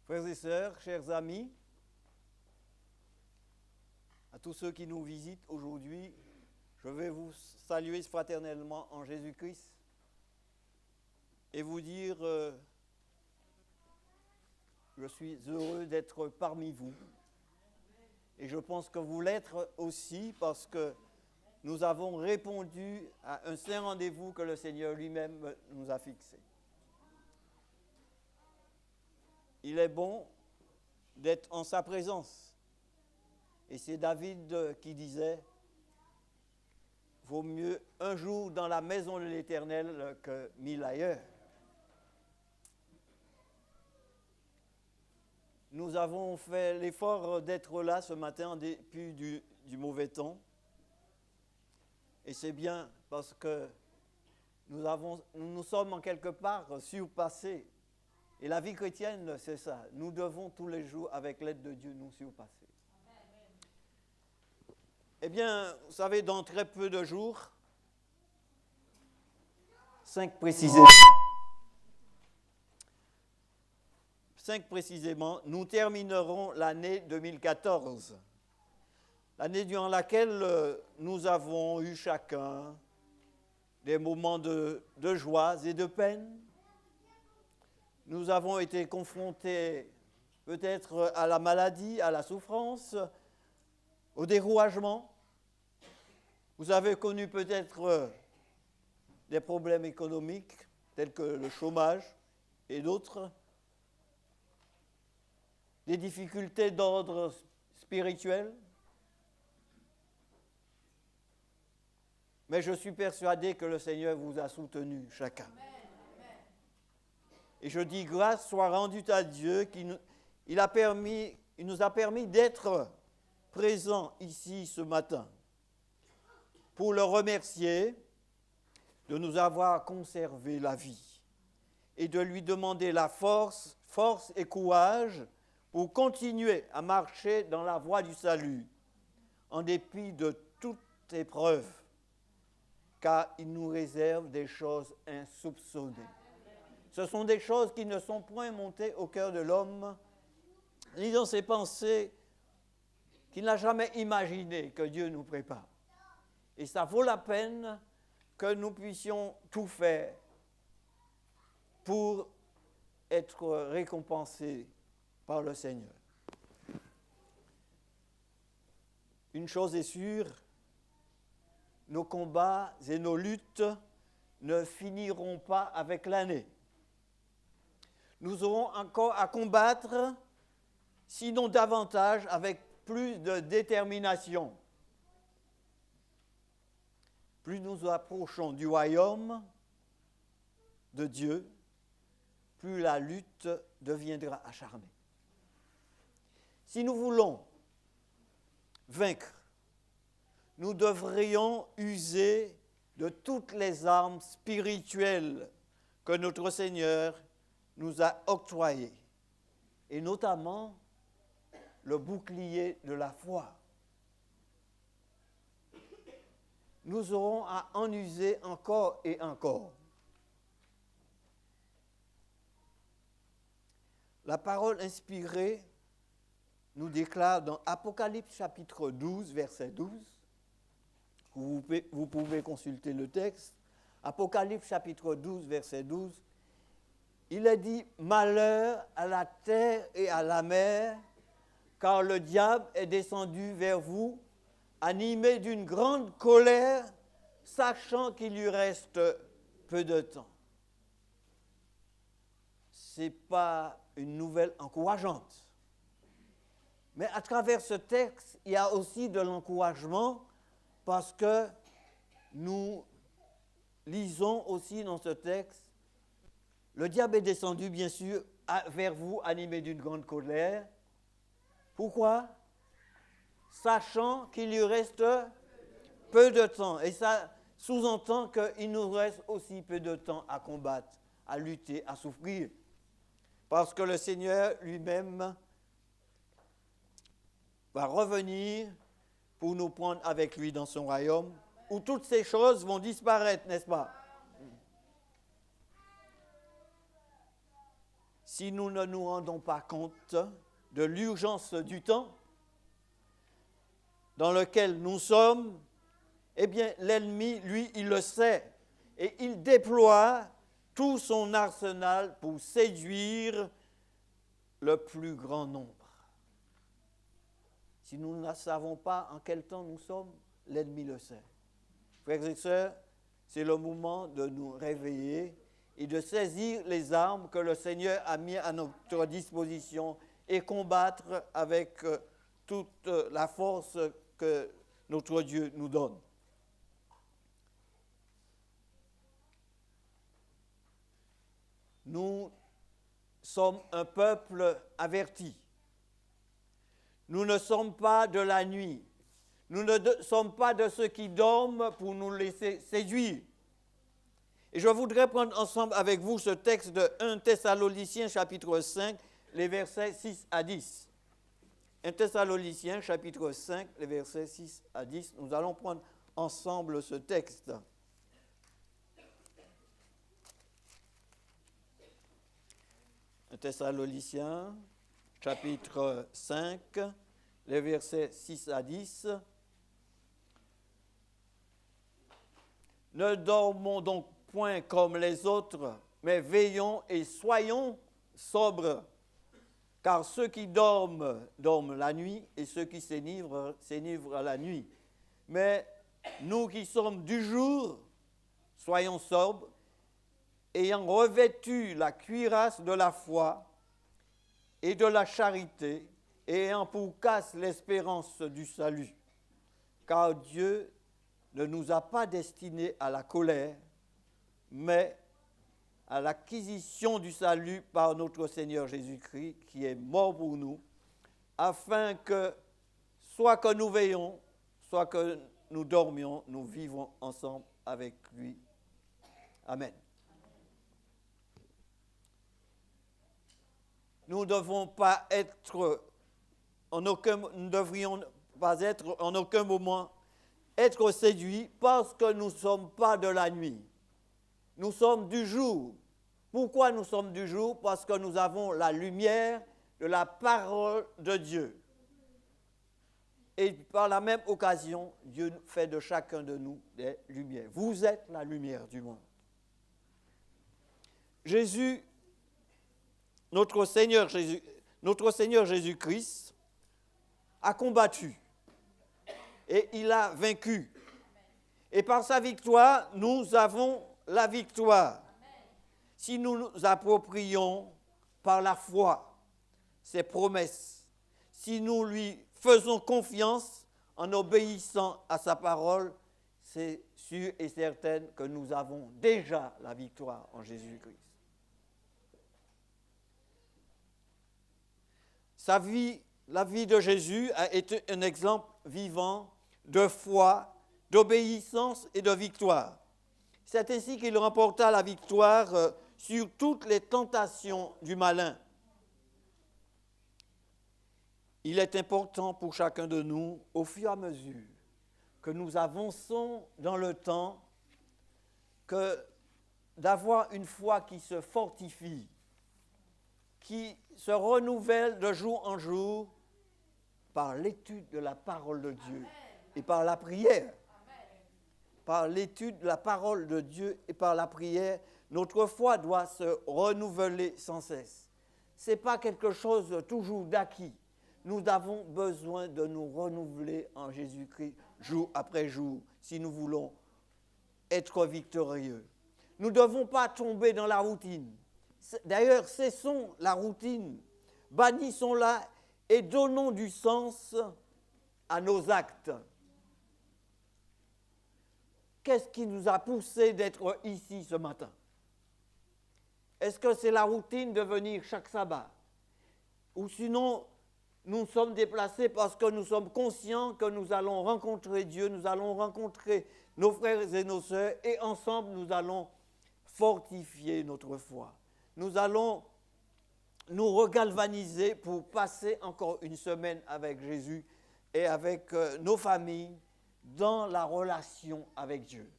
Frères et sœurs, chers amis, à tous ceux qui nous visitent aujourd'hui, je vais vous saluer fraternellement en Jésus-Christ et vous dire Je suis heureux d'être parmi vous. Et je pense que vous l'êtes aussi parce que nous avons répondu à un saint rendez-vous que le Seigneur lui-même nous a fixé. Il est bon d'être en sa présence. Et c'est David qui disait « Vaut mieux un jour dans la maison de l'Éternel que 1000 ailleurs ». Nous avons fait l'effort d'être là ce matin en dépit du mauvais temps. Et c'est bien parce que nous sommes en quelque part surpassés. Et la vie chrétienne, c'est ça. Nous devons tous les jours, avec l'aide de Dieu, nous surpasser. Eh bien, vous savez, dans très peu de jours, 5 précisément, nous terminerons l'année 2014. L'année durant laquelle nous avons eu chacun des moments de joie et de peine. Nous avons été confrontés peut-être à la maladie, à la souffrance, au découragement. Vous avez connu peut-être des problèmes économiques tels que le chômage et d'autres, des difficultés d'ordre spirituel. Mais je suis persuadé que le Seigneur vous a soutenu chacun. Et je dis grâce soit rendue à Dieu qui il nous a permis d'être présents ici ce matin pour le remercier de nous avoir conservé la vie et de lui demander la force et courage pour continuer à marcher dans la voie du salut en dépit de toute épreuve, car il nous réserve des choses insoupçonnées. Ce sont des choses qui ne sont point montées au cœur de l'homme, ni dans ses pensées qu'il n'a jamais imaginé que Dieu nous prépare. Et ça vaut la peine que nous puissions tout faire pour être récompensés par le Seigneur. Une chose est sûre, nos combats et nos luttes ne finiront pas avec l'année. Nous aurons encore à combattre, sinon davantage, avec plus de détermination. Plus nous approchons du royaume de Dieu, plus la lutte deviendra acharnée. Si nous voulons vaincre, nous devrions user de toutes les armes spirituelles que notre Seigneur nous a octroyées, et notamment le bouclier de la foi. Nous aurons à en user encore et encore. La parole inspirée nous déclare dans Apocalypse chapitre 12, verset 12, vous pouvez consulter le texte, Apocalypse chapitre 12, verset 12, il est dit « Malheur à la terre et à la mer, car le diable est descendu vers vous, animé d'une grande colère, sachant qu'il lui reste peu de temps. » Ce n'est pas une nouvelle encourageante. Mais à travers ce texte, il y a aussi de l'encouragement parce que nous lisons aussi dans ce texte, le diable est descendu bien sûr vers vous animé d'une grande colère. Pourquoi ? Sachant qu'il lui reste peu de temps. Et ça sous-entend qu'il nous reste aussi peu de temps à combattre, à lutter, à souffrir. Parce que le Seigneur lui-même va revenir pour nous prendre avec lui dans son royaume, où toutes ces choses vont disparaître, n'est-ce pas? Si nous ne nous rendons pas compte de l'urgence du temps dans lequel nous sommes, eh bien, l'ennemi, lui, il le sait. Et il déploie tout son arsenal pour séduire le plus grand nombre. Si nous ne savons pas en quel temps nous sommes, l'ennemi le sait. Frères et sœurs, c'est le moment de nous réveiller et de saisir les armes que le Seigneur a mises à notre disposition et combattre avec toute la force que notre Dieu nous donne. Nous sommes un peuple averti. Nous ne sommes pas de la nuit. Nous ne sommes pas de ceux qui dorment pour nous laisser séduire. Et je voudrais prendre ensemble avec vous ce texte de 1 Thessaloniciens chapitre 5, les versets 6 à 10. 1 Thessaloniciens chapitre 5, les versets 6 à 10. Nous allons prendre ensemble ce texte. Thessaloniciens, chapitre 5, les versets 6 à 10. Ne dormons donc point comme les autres, mais veillons et soyons sobres. Car ceux qui dorment, dorment la nuit, et ceux qui s'enivrent, s'enivrent la nuit. Mais nous qui sommes du jour, soyons sobres, ayant revêtu la cuirasse de la foi et de la charité, et ayant pour casque l'espérance du salut. Car Dieu ne nous a pas destinés à la colère, mais à l'acquisition du salut par notre Seigneur Jésus-Christ, qui est mort pour nous, afin que, soit que nous veillons, soit que nous dormions, nous vivons ensemble avec lui. Amen. Nous ne devrions pas être en aucun moment être séduits parce que nous ne sommes pas de la nuit. Nous sommes du jour. Pourquoi nous sommes du jour? Parce que nous avons la lumière de la parole de Dieu. Et par la même occasion, Dieu fait de chacun de nous des lumières. Vous êtes la lumière du monde. Jésus, notre Seigneur Jésus-Christ, a combattu et il a vaincu. Et par sa victoire, nous avons la victoire. Si nous nous approprions par la foi ses promesses, si nous lui faisons confiance en obéissant à sa parole, c'est sûr et certain que nous avons déjà la victoire en Jésus-Christ. Sa vie, la vie de Jésus a été un exemple vivant de foi, d'obéissance et de victoire. C'est ainsi qu'il remporta la victoire sur toutes les tentations du malin. Il est important pour chacun de nous, au fur et à mesure que nous avançons dans le temps, d'avoir une foi qui se fortifie, qui se renouvelle de jour en jour par l'étude de la parole de Dieu et par la prière. Par l'étude de la parole de Dieu et par la prière, notre foi doit se renouveler sans cesse. Ce n'est pas quelque chose toujours d'acquis. Nous avons besoin de nous renouveler en Jésus-Christ jour après jour si nous voulons être victorieux. Nous ne devons pas tomber dans la routine. D'ailleurs, cessons la routine, bannissons-la et donnons du sens à nos actes. Qu'est-ce qui nous a poussé d'être ici ce matin? Est-ce que c'est la routine de venir chaque sabbat? Ou sinon, nous sommes déplacés parce que nous sommes conscients que nous allons rencontrer Dieu, nous allons rencontrer nos frères et nos sœurs, et ensemble nous allons fortifier notre foi. Nous allons nous regalvaniser pour passer encore une semaine avec Jésus et avec nos familles dans la relation avec Dieu.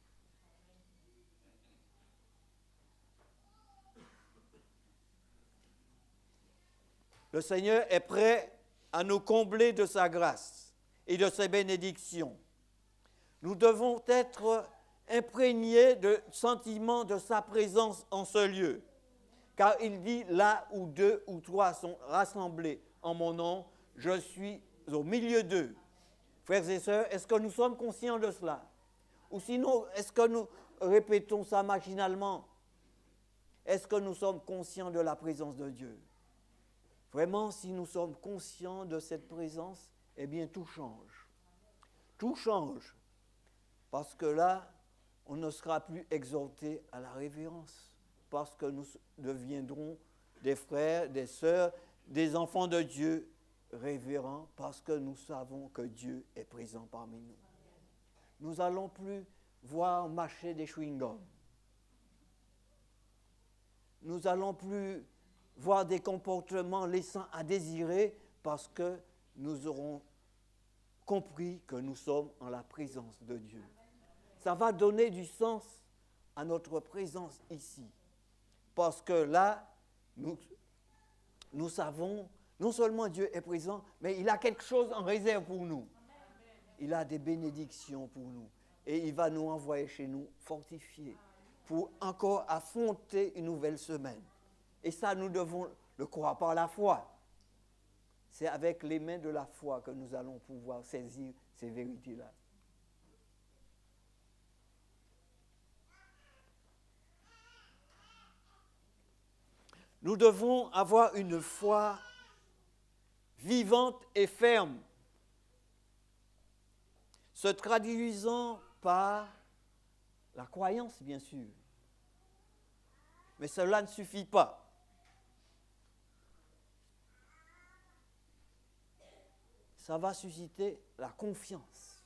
Le Seigneur est prêt à nous combler de sa grâce et de ses bénédictions. Nous devons être imprégnés de sentiments de sa présence en ce lieu. Car il dit, là où 2 ou 3 sont rassemblés en mon nom, je suis au milieu d'eux. Frères et sœurs, est-ce que nous sommes conscients de cela? Ou sinon, est-ce que nous répétons ça machinalement? Est-ce que nous sommes conscients de la présence de Dieu? Vraiment, si nous sommes conscients de cette présence, eh bien, tout change. Tout change. Parce que là, on ne sera plus exhorté à la révérence. Parce que nous deviendrons des frères, des sœurs, des enfants de Dieu révérents, parce que nous savons que Dieu est présent parmi nous. Nous n'allons plus voir marcher des chewing-gums. Nous n'allons plus voir des comportements laissant à désirer, parce que nous aurons compris que nous sommes en la présence de Dieu. Ça va donner du sens à notre présence ici. Parce que là, nous savons, non seulement Dieu est présent, mais il a quelque chose en réserve pour nous. Il a des bénédictions pour nous. Et il va nous envoyer chez nous fortifiés pour encore affronter une nouvelle semaine. Et ça, nous devons le croire par la foi. C'est avec les mains de la foi que nous allons pouvoir saisir ces vérités-là. Nous devons avoir une foi vivante et ferme, se traduisant par la croyance, bien sûr. Mais cela ne suffit pas. Ça va susciter la confiance.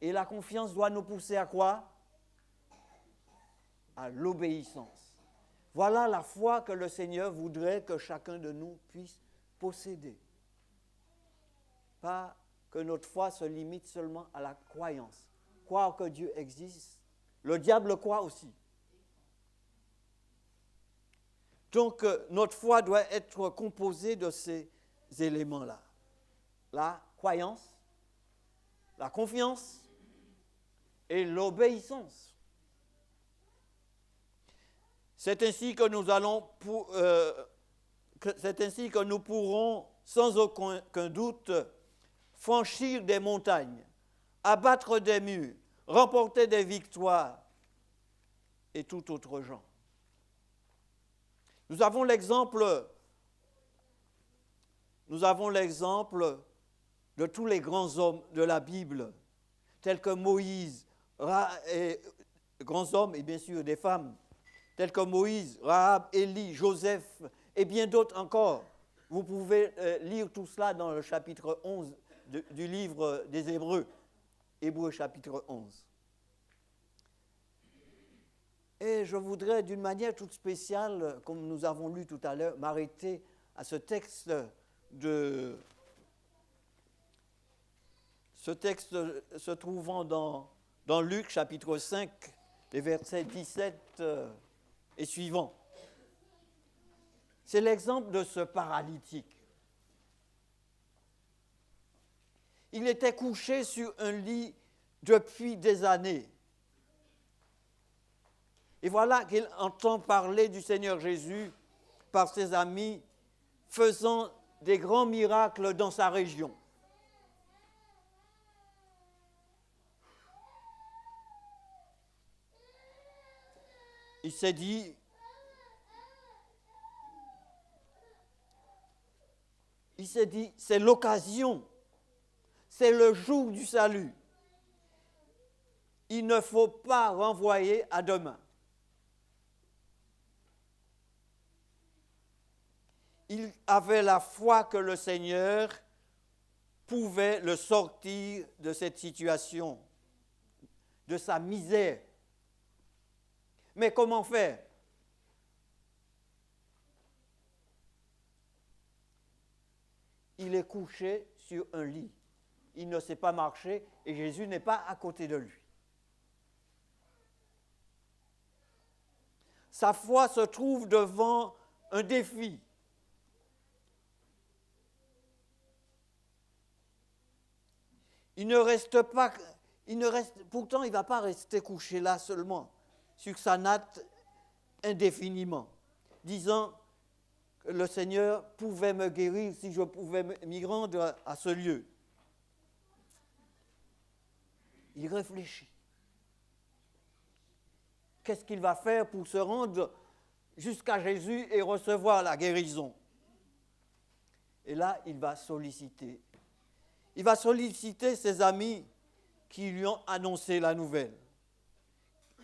Et la confiance doit nous pousser à quoi? À l'obéissance. Voilà la foi que le Seigneur voudrait que chacun de nous puisse posséder. Pas que notre foi se limite seulement à la croyance. Croire que Dieu existe, le diable croit aussi. Donc, notre foi doit être composée de ces éléments-là. La croyance, la confiance et l'obéissance. C'est ainsi que nous pourrons, sans aucun doute, franchir des montagnes, abattre des murs, remporter des victoires et tout autre genre. Nous avons l'exemple de tous les grands hommes de la Bible, tels que Moïse, grands hommes et bien sûr des femmes, tels que Moïse, Rahab, Élie, Joseph et bien d'autres encore. Vous pouvez lire tout cela dans le chapitre 11 du livre des Hébreux, Hébreux chapitre 11. Et je voudrais d'une manière toute spéciale, comme nous avons lu tout à l'heure, m'arrêter à ce texte se trouvant dans Luc chapitre 5, les versets 17 et suivants. C'est l'exemple de ce paralytique. Il était couché sur un lit depuis des années. Et voilà qu'il entend parler du Seigneur Jésus par ses amis, faisant des grands miracles dans sa région. Il s'est dit, c'est l'occasion, c'est le jour du salut. Il ne faut pas renvoyer à demain. Il avait la foi que le Seigneur pouvait le sortir de cette situation, de sa misère. Mais comment faire? Il est couché sur un lit. Il ne sait pas marcher et Jésus n'est pas à côté de lui. Sa foi se trouve devant un défi. Pourtant, il ne va pas rester couché là seulement, sur sa natte indéfiniment. disant que le Seigneur pouvait me guérir si je pouvais m'y rendre à ce lieu. Il réfléchit. Qu'est-ce qu'il va faire pour se rendre jusqu'à Jésus et recevoir la guérison? Et là, il va solliciter. Il va solliciter ses amis qui lui ont annoncé la nouvelle.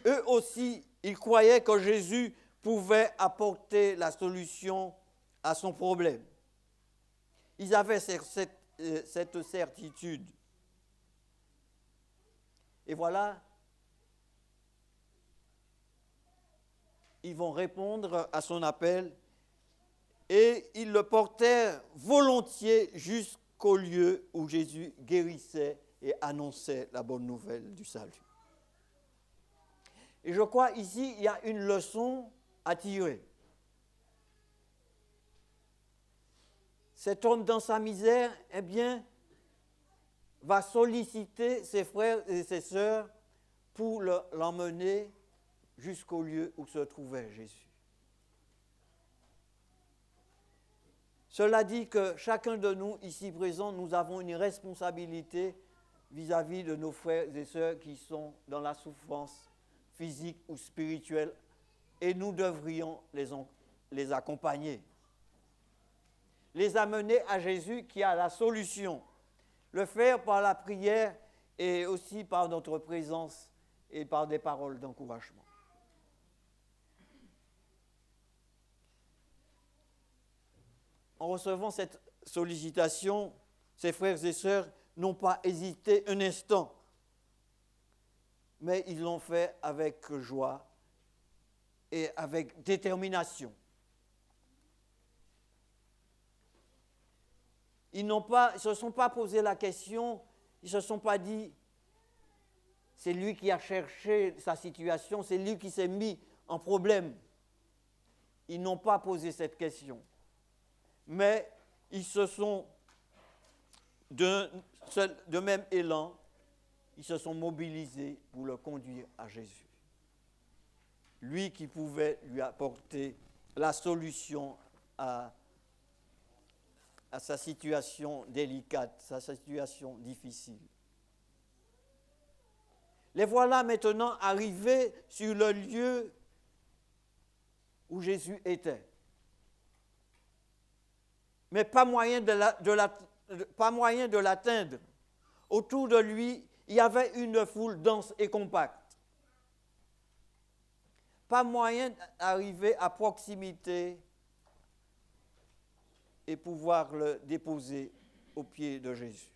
Eux aussi, ils croyaient que Jésus pouvait apporter la solution à son problème. Ils avaient cette certitude. Et voilà, ils vont répondre à son appel et ils le portèrent volontiers jusqu'au lieu où Jésus guérissait et annonçait la bonne nouvelle du salut. Et je crois ici, il y a une leçon à tirer. Cet homme dans sa misère, eh bien, va solliciter ses frères et ses sœurs pour l'emmener jusqu'au lieu où se trouvait Jésus. Cela dit que chacun de nous, ici présents, nous avons une responsabilité vis-à-vis de nos frères et sœurs qui sont dans la souffrance physique ou spirituelle, et nous devrions les accompagner, les amener à Jésus qui a la solution, le faire par la prière et aussi par notre présence et par des paroles d'encouragement. En recevant cette sollicitation, ses frères et sœurs n'ont pas hésité un instant, mais ils l'ont fait avec joie et avec détermination. Ils ne se sont pas posé la question, ils ne se sont pas dit, c'est lui qui a cherché sa situation, c'est lui qui s'est mis en problème. Ils n'ont pas posé cette question. Mais ils se sont, de même élan, ils se sont mobilisés pour le conduire à Jésus. Lui qui pouvait lui apporter la solution à sa situation délicate, sa situation difficile. Les voilà maintenant arrivés sur le lieu où Jésus était. Mais pas moyen de l'atteindre. Autour de lui, il y avait une foule dense et compacte. Pas moyen d'arriver à proximité et pouvoir le déposer aux pieds de Jésus.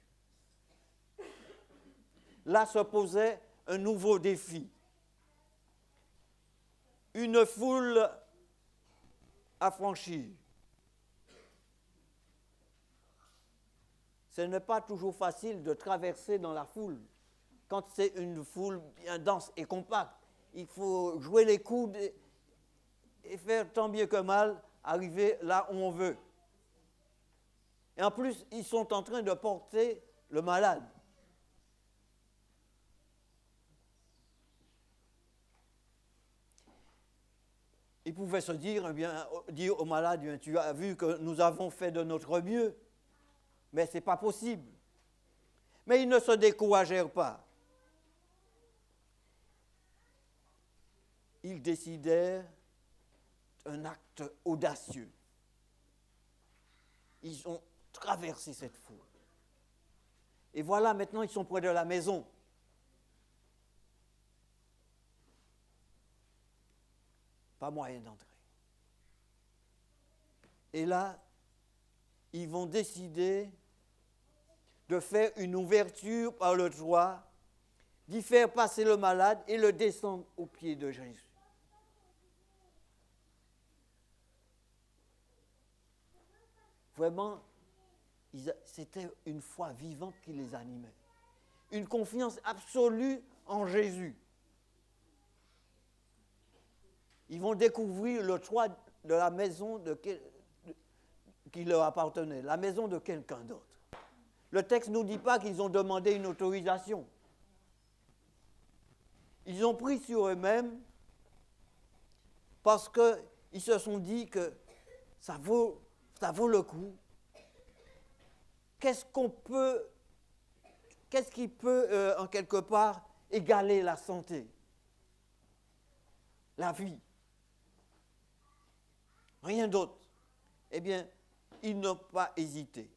Là se posait un nouveau défi. Une foule à franchir. Ce n'est pas toujours facile de traverser dans la foule. Quand c'est une foule bien dense et compacte, il faut jouer les coudes et faire tant bien que mal arriver là où on veut. Et en plus, ils sont en train de porter le malade. Ils pouvaient se dire, dire au malade, tu as vu que nous avons fait de notre mieux. Mais ce n'est pas possible. Mais ils ne se découragèrent pas. Ils décidèrent un acte audacieux. Ils ont traversé cette foule. Et voilà, maintenant, ils sont près de la maison. Pas moyen d'entrer. Et là, ils vont décider de faire une ouverture par le toit, d'y faire passer le malade et le descendre aux pieds de Jésus. Vraiment, c'était une foi vivante qui les animait. Une confiance absolue en Jésus. Ils vont découvrir le toit de la maison qui leur appartenait, la maison de quelqu'un d'autre. Le texte ne nous dit pas qu'ils ont demandé une autorisation. Ils ont pris sur eux-mêmes parce ils se sont dit que ça vaut le coup. Qu'est-ce qui peut, en quelque part, égaler la santé, la vie? Rien d'autre. Eh bien, ils n'ont pas hésité.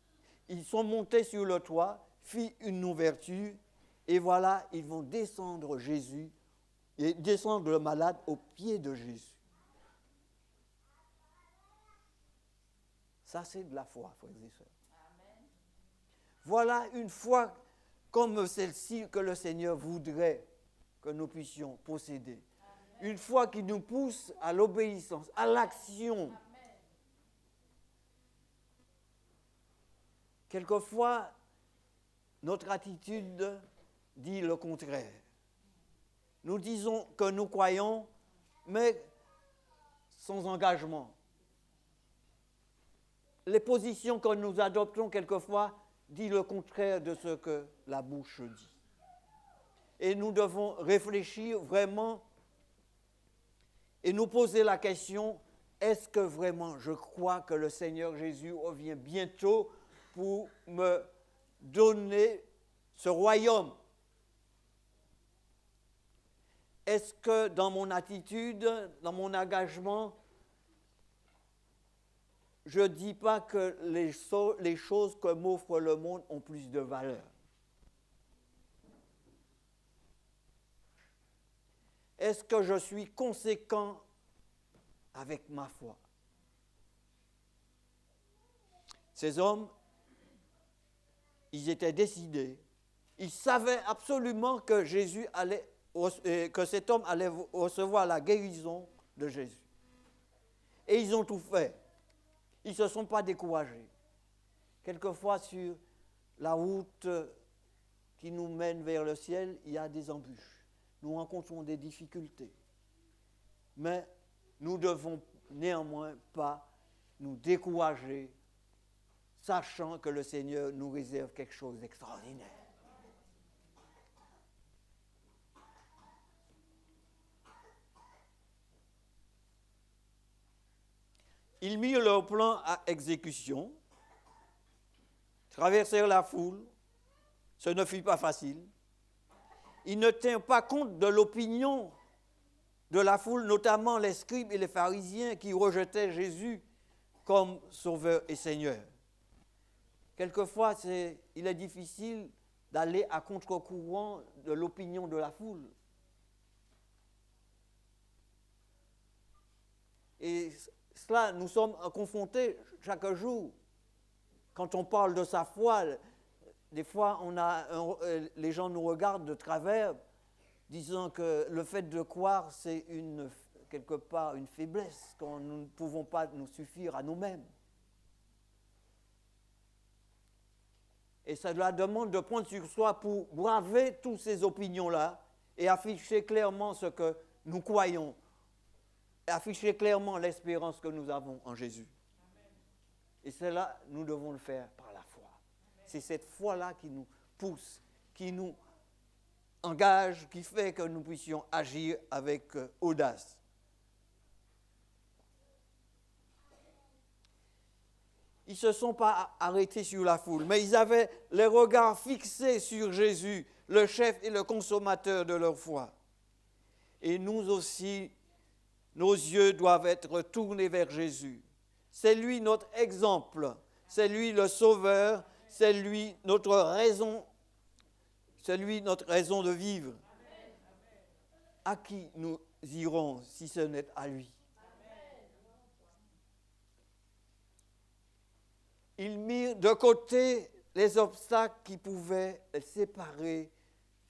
Ils sont montés sur le toit, fit une ouverture, et voilà, ils vont descendre Jésus, et descendre le malade aux pieds de Jésus. Ça, c'est de la foi, frères et sœurs. Amen. Voilà une foi comme celle-ci que le Seigneur voudrait que nous puissions posséder. Amen. Une foi qui nous pousse à l'obéissance, à l'action. Amen. Quelquefois, notre attitude dit le contraire. Nous disons que nous croyons, mais sans engagement. Les positions que nous adoptons quelquefois disent le contraire de ce que la bouche dit. Et nous devons réfléchir vraiment et nous poser la question, est-ce que vraiment je crois que le Seigneur Jésus revient bientôt pour me donner ce royaume? Est-ce que dans mon attitude, dans mon engagement, je ne dis pas que les choses que m'offre le monde ont plus de valeur? Est-ce que je suis conséquent avec ma foi? Ces hommes, ils étaient décidés. Ils savaient absolument que que cet homme allait recevoir la guérison de Jésus. Et ils ont tout fait. Ils ne se sont pas découragés. Quelquefois, sur la route qui nous mène vers le ciel, il y a des embûches. Nous rencontrons des difficultés. Mais nous ne devons néanmoins pas nous décourager, sachant que le Seigneur nous réserve quelque chose d'extraordinaire. Ils mirent leur plan à exécution, traversèrent la foule, ce ne fut pas facile. Ils ne tinrent pas compte de l'opinion de la foule, notamment les scribes et les pharisiens qui rejetaient Jésus comme sauveur et Seigneur. Quelquefois, il est difficile d'aller à contre-courant de l'opinion de la foule. Et cela, nous sommes confrontés chaque jour. Quand on parle de sa foi, des fois, les gens nous regardent de travers, disant que le fait de croire, c'est quelque part une faiblesse, quand nous ne pouvons pas nous suffire à nous-mêmes. Et cela demande de prendre sur soi pour braver toutes ces opinions-là et afficher clairement ce que nous croyons, et afficher clairement l'espérance que nous avons en Jésus. Amen. Et cela, nous devons le faire par la foi. Amen. C'est cette foi-là qui nous pousse, qui nous engage, qui fait que nous puissions agir avec audace. Ils ne se sont pas arrêtés sur la foule, mais ils avaient les regards fixés sur Jésus, le chef et le consommateur de leur foi. Et nous aussi, nos yeux doivent être tournés vers Jésus. C'est lui notre exemple, c'est lui le sauveur, c'est lui notre raison de vivre. Amen. À qui nous irons si ce n'est à lui? Amen. Ils mirent de côté les obstacles qui pouvaient les séparer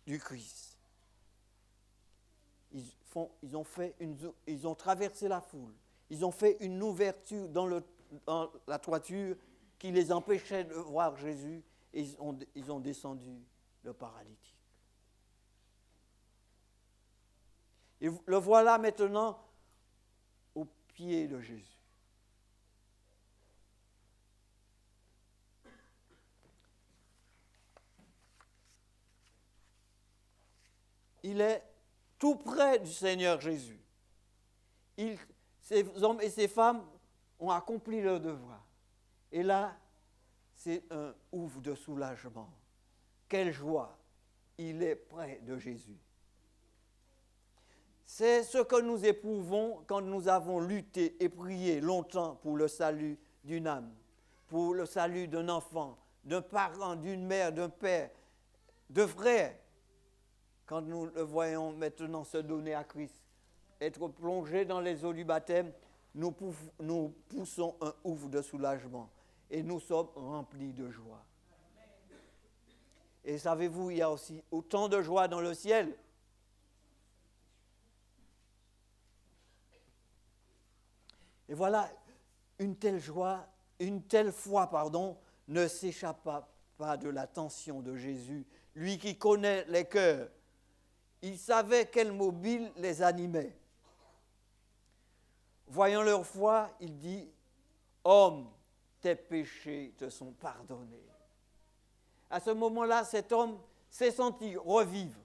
du Christ. Ils ont traversé la foule. Ils ont fait une ouverture dans la toiture qui les empêchait de voir Jésus et ils ont descendu le paralytique. Et le voilà maintenant au pied de Jésus. Il est tout près du Seigneur Jésus. ces hommes et ces femmes ont accompli leur devoir. Et là, c'est un ouf de soulagement. Quelle joie! Il est près de Jésus. C'est ce que nous éprouvons quand nous avons lutté et prié longtemps pour le salut d'une âme, pour le salut d'un enfant, d'un parent, d'une mère, d'un père, de frères. Quand nous le voyons maintenant se donner à Christ, être plongé dans les eaux du baptême, nous poussons un ouf de soulagement et nous sommes remplis de joie. Et savez-vous, il y a aussi autant de joie dans le ciel. Et voilà, une telle joie, une telle foi, ne s'échappa pas de l'attention de Jésus. Lui qui connaît les cœurs, il savait quel mobile les animait. Voyant leur foi, il dit, « Homme, tes péchés te sont pardonnés. » À ce moment-là, cet homme s'est senti revivre.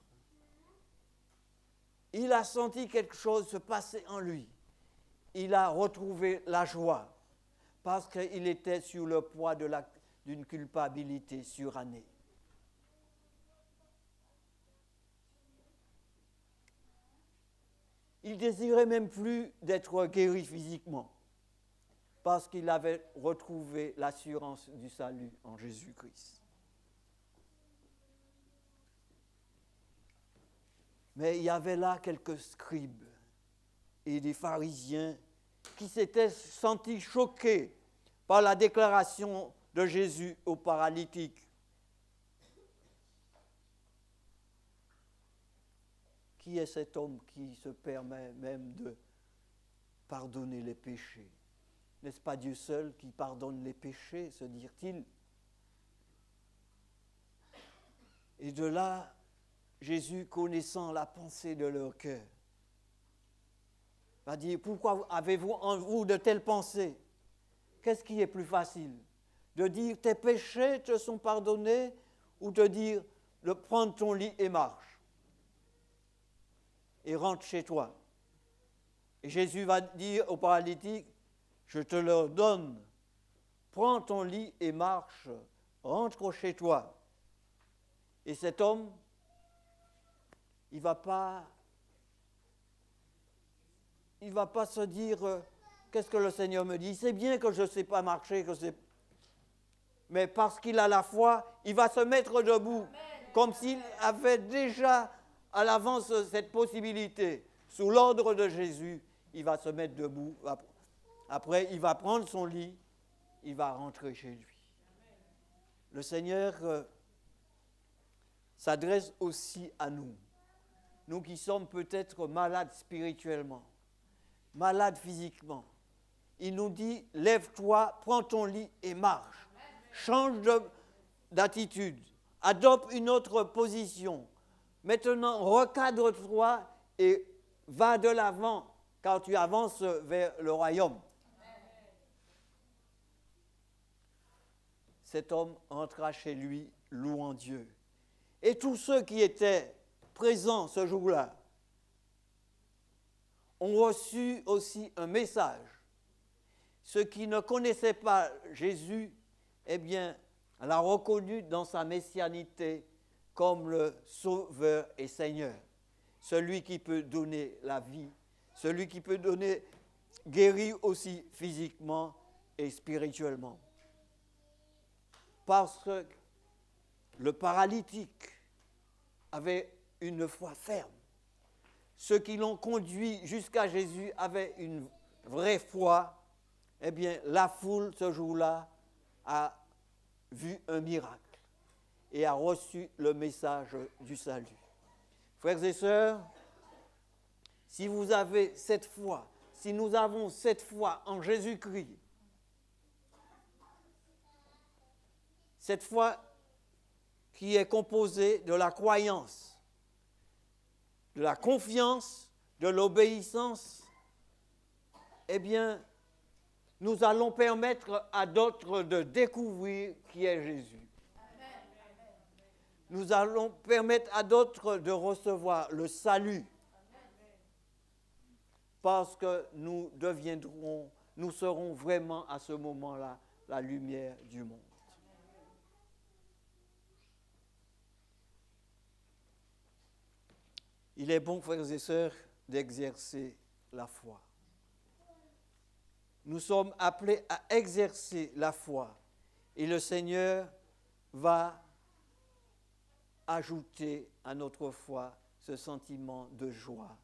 Il a senti quelque chose se passer en lui. Il a retrouvé la joie parce qu'il était sous le poids d'une culpabilité surannée. Il désirait même plus d'être guéri physiquement parce qu'il avait retrouvé l'assurance du salut en Jésus-Christ. Mais il y avait là quelques scribes et des pharisiens qui s'étaient sentis choqués par la déclaration de Jésus au paralytique. Qui est cet homme qui se permet même de pardonner les péchés? N'est-ce pas Dieu seul qui pardonne les péchés, se dirent-ils? Et de là, Jésus, connaissant la pensée de leur cœur, va dire, pourquoi avez-vous en vous de telles pensées? Qu'est-ce qui est plus facile? De dire tes péchés te sont pardonnés ou de dire prends ton lit et marche et rentre chez toi? Et Jésus va dire au paralytique, je te le donne, prends ton lit et marche, rentre chez toi. Et cet homme, il ne va pas se dire, qu'est-ce que le Seigneur me dit? C'est bien que je ne sais pas marcher, mais parce qu'il a la foi, il va se mettre debout, comme s'il avait déjà à l'avance cette possibilité. Sous l'ordre de Jésus, il va se mettre debout. Après, il va prendre son lit, il va rentrer chez lui. Le Seigneur s'adresse aussi à nous. Nous qui sommes peut-être malades spirituellement, malades physiquement. Il nous dit, lève-toi, prends ton lit et marche. Change d'attitude, adopte une autre position. Maintenant, recadre-toi et va de l'avant quand tu avances vers le royaume. Cet homme entra chez lui, louant Dieu. Et tous ceux qui étaient présents ce jour-là ont reçu aussi un message. Ceux qui ne connaissaient pas Jésus, eh bien, l'ont reconnu dans sa messianité comme le Sauveur et Seigneur. Celui qui peut donner la vie, celui qui peut guérir aussi physiquement et spirituellement. Parce que le paralytique avait une foi ferme. Ceux qui l'ont conduit jusqu'à Jésus avaient une vraie foi. Eh bien, la foule, ce jour-là, a vu un miracle et a reçu le message du salut. Frères et sœurs, si vous avez cette foi, si nous avons cette foi en Jésus-Christ, cette foi qui est composée de la croyance, de la confiance, de l'obéissance, eh bien, nous allons permettre à d'autres de découvrir qui est Jésus. Nous allons permettre à d'autres de recevoir le salut. parce que nous serons vraiment à ce moment-là la lumière du monde. Il est bon, frères et sœurs, d'exercer la foi. Nous sommes appelés à exercer la foi et le Seigneur va ajouter à notre foi ce sentiment de joie,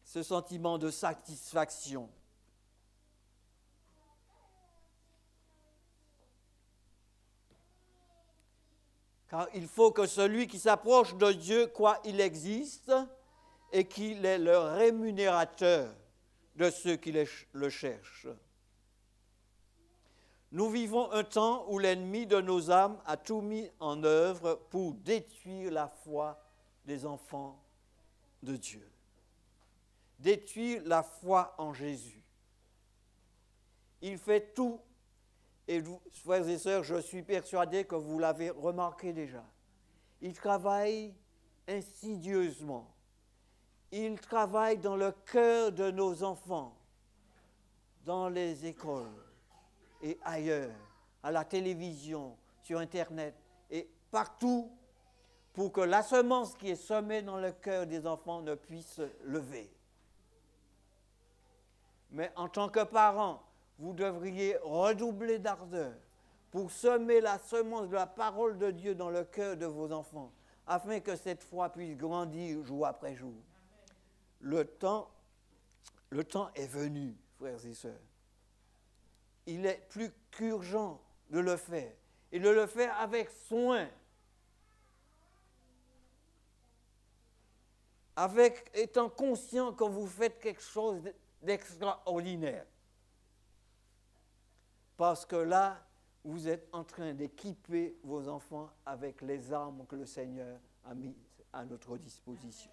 ce sentiment de satisfaction. Car il faut que celui qui s'approche de Dieu croit qu'il existe et qu'il est le rémunérateur de ceux qui le cherchent. Nous vivons un temps où l'ennemi de nos âmes a tout mis en œuvre pour détruire la foi des enfants de Dieu. Détruire la foi en Jésus. Il fait tout, et vous, frères et sœurs, je suis persuadé que vous l'avez remarqué déjà. Il travaille insidieusement. Il travaille dans le cœur de nos enfants, dans les écoles et ailleurs, à la télévision, sur Internet et partout, pour que la semence qui est semée dans le cœur des enfants ne puisse se lever. Mais en tant que parents, vous devriez redoubler d'ardeur pour semer la semence de la parole de Dieu dans le cœur de vos enfants, afin que cette foi puisse grandir jour après jour. Le temps est venu, frères et sœurs. Il est plus qu'urgent de le faire, et de le faire avec soin, avec étant conscient que vous faites quelque chose d'extraordinaire. Parce que là, vous êtes en train d'équiper vos enfants avec les armes que le Seigneur a mises à notre disposition.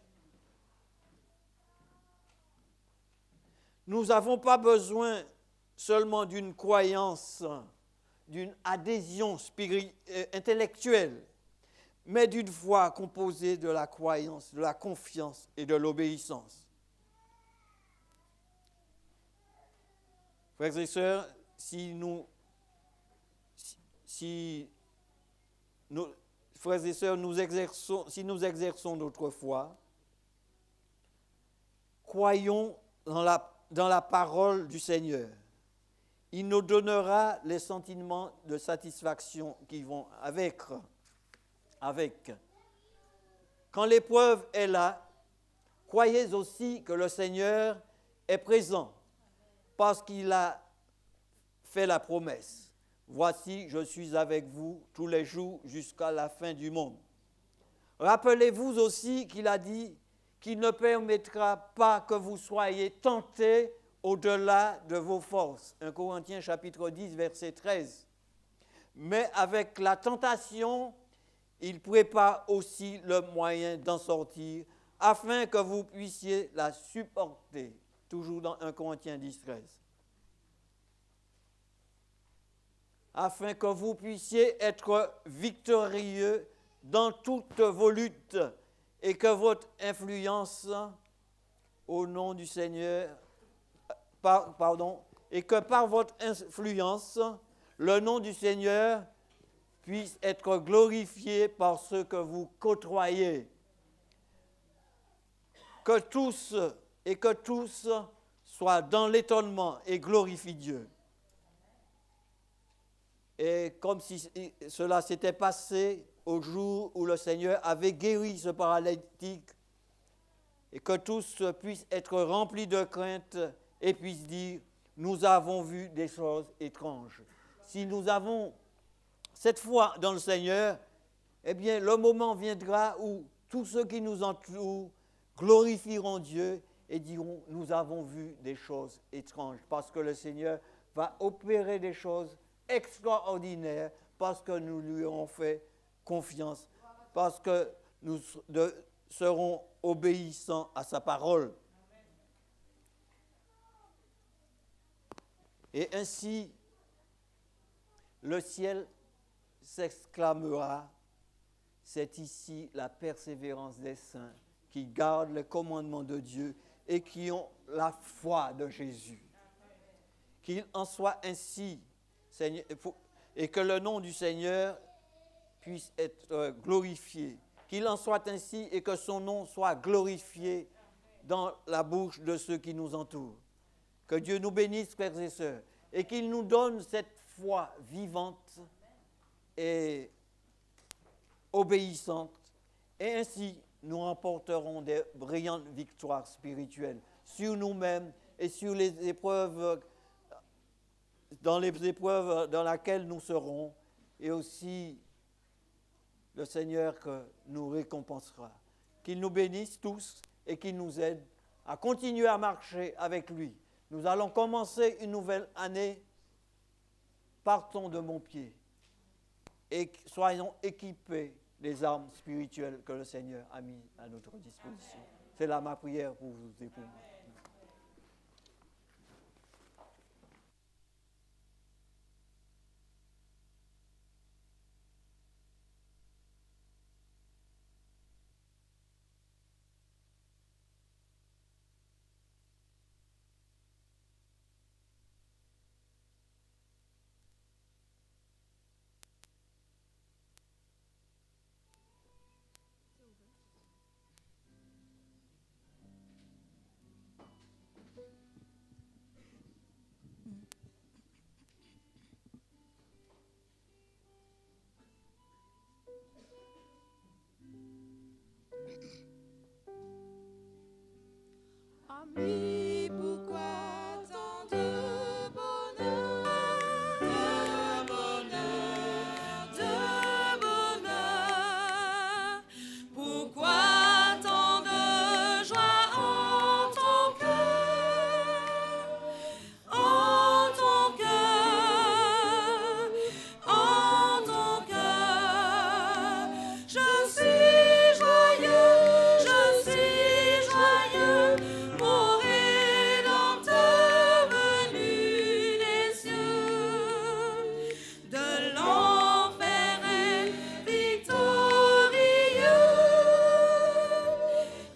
Nous n'avons pas besoin seulement d'une croyance, d'une adhésion intellectuelle, mais d'une foi composée de la croyance, de la confiance et de l'obéissance. Frères et sœurs, si nous exerçons notre foi, croyons dans la parole du Seigneur. Il nous donnera les sentiments de satisfaction qui vont avec. Quand l'épreuve est là, croyez aussi que le Seigneur est présent, parce qu'il a fait la promesse. Voici, je suis avec vous tous les jours jusqu'à la fin du monde. Rappelez-vous aussi qu'il a dit qu'il ne permettra pas que vous soyez tentés au-delà de vos forces. 1 Corinthiens chapitre 10, verset 13. Mais avec la tentation, il prépare aussi le moyen d'en sortir, afin que vous puissiez la supporter. Toujours dans 1 Corinthiens 10, 13. Afin que vous puissiez être victorieux dans toutes vos luttes et que votre influence au nom du Seigneur, et que par votre influence, le nom du Seigneur puisse être glorifié par ceux que vous côtoyez. Que tous soient dans l'étonnement et glorifient Dieu. Et comme si cela s'était passé au jour où le Seigneur avait guéri ce paralytique, et que tous puissent être remplis de crainte et puissent dire, nous avons vu des choses étranges. Si nous avons cette foi dans le Seigneur, eh bien le moment viendra où tous ceux qui nous entourent glorifieront Dieu et diront, nous avons vu des choses étranges, parce que le Seigneur va opérer des choses extraordinaires, parce que nous lui avons fait confiance, parce que nous serons obéissants à sa parole. Et ainsi, le ciel s'exclamera, c'est ici la persévérance des saints qui gardent les commandements de Dieu et qui ont la foi de Jésus. Qu'il en soit ainsi, Seigneur, et que le nom du Seigneur puisse être glorifié. Qu'il en soit ainsi et que son nom soit glorifié dans la bouche de ceux qui nous entourent. Que Dieu nous bénisse, frères et sœurs, et qu'il nous donne cette foi vivante et obéissante. Et ainsi, nous remporterons des brillantes victoires spirituelles sur nous-mêmes et sur les épreuves, dans lesquelles nous serons, et aussi le Seigneur que nous récompensera. Qu'il nous bénisse tous et qu'il nous aide à continuer à marcher avec lui. Nous allons commencer une nouvelle année. Partons de mon pied et soyons équipés des armes spirituelles que le Seigneur a mises à notre disposition. C'est là ma prière pour vous et pour moi. Ami, pourquoi tant de bonheur, de bonheur, pourquoi tant de joie en ton cœur, en ton cœur, en ton cœur, je suis joyeux, mon Rédempteur venu des cieux, de l'enfer est victorieux.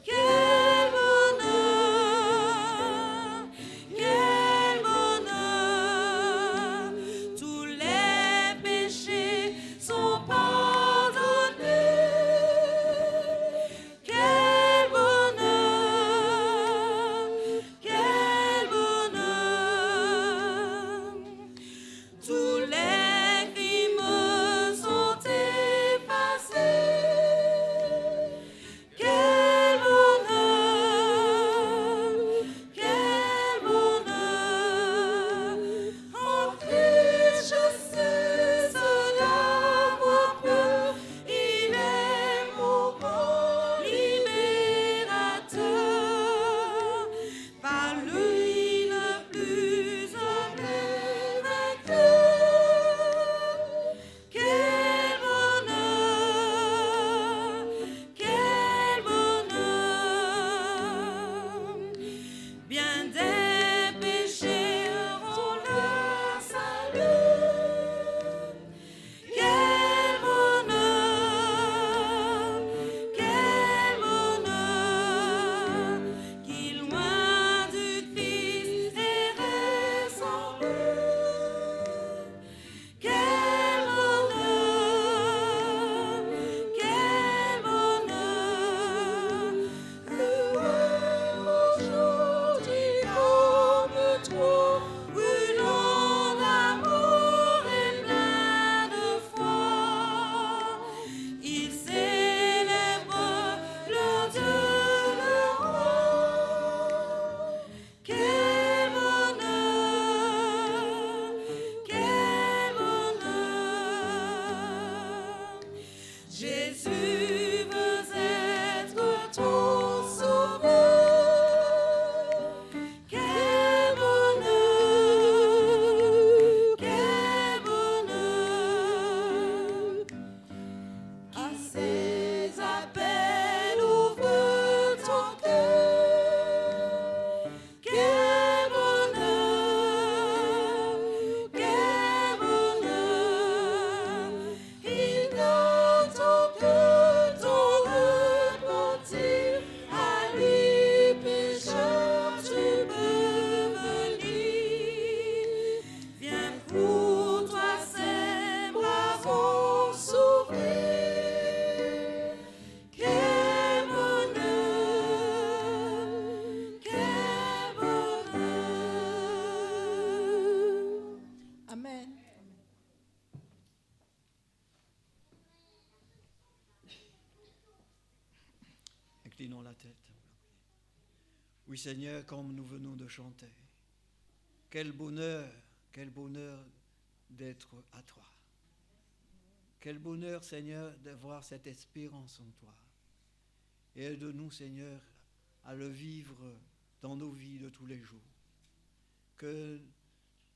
Quel bonheur, tous les péchés sont pardonnés. Quel bonheur, tous les crimes sont effacés. Quel bonheur, en Christ je cesse d'avoir peur. Il est mon grand libérateur. Par lui le plus humble vainqueur. Quel bonheur, bien des péchés auront leur salut. Quel bonheur, qui loin du Christ errait sans but. Quel bonheur, aujourd'hui comme toi, brûlant d'amour et plein de foi. Ils célèbrent leur Dieu, le roi. Quel bonheur, Jésus veut être ton sauveur. Quel bonheur, à ses appels ouvre ton cœur. Quel bonheur, il n'attend que ton repentir, à lui pécheur. Inclinons la tête. Oui, Seigneur, comme nous venons de chanter, quel bonheur d'être à toi. Quel bonheur, Seigneur, d'avoir cette espérance en toi. Et aide-nous, Seigneur, à le vivre dans nos vies de tous les jours. Que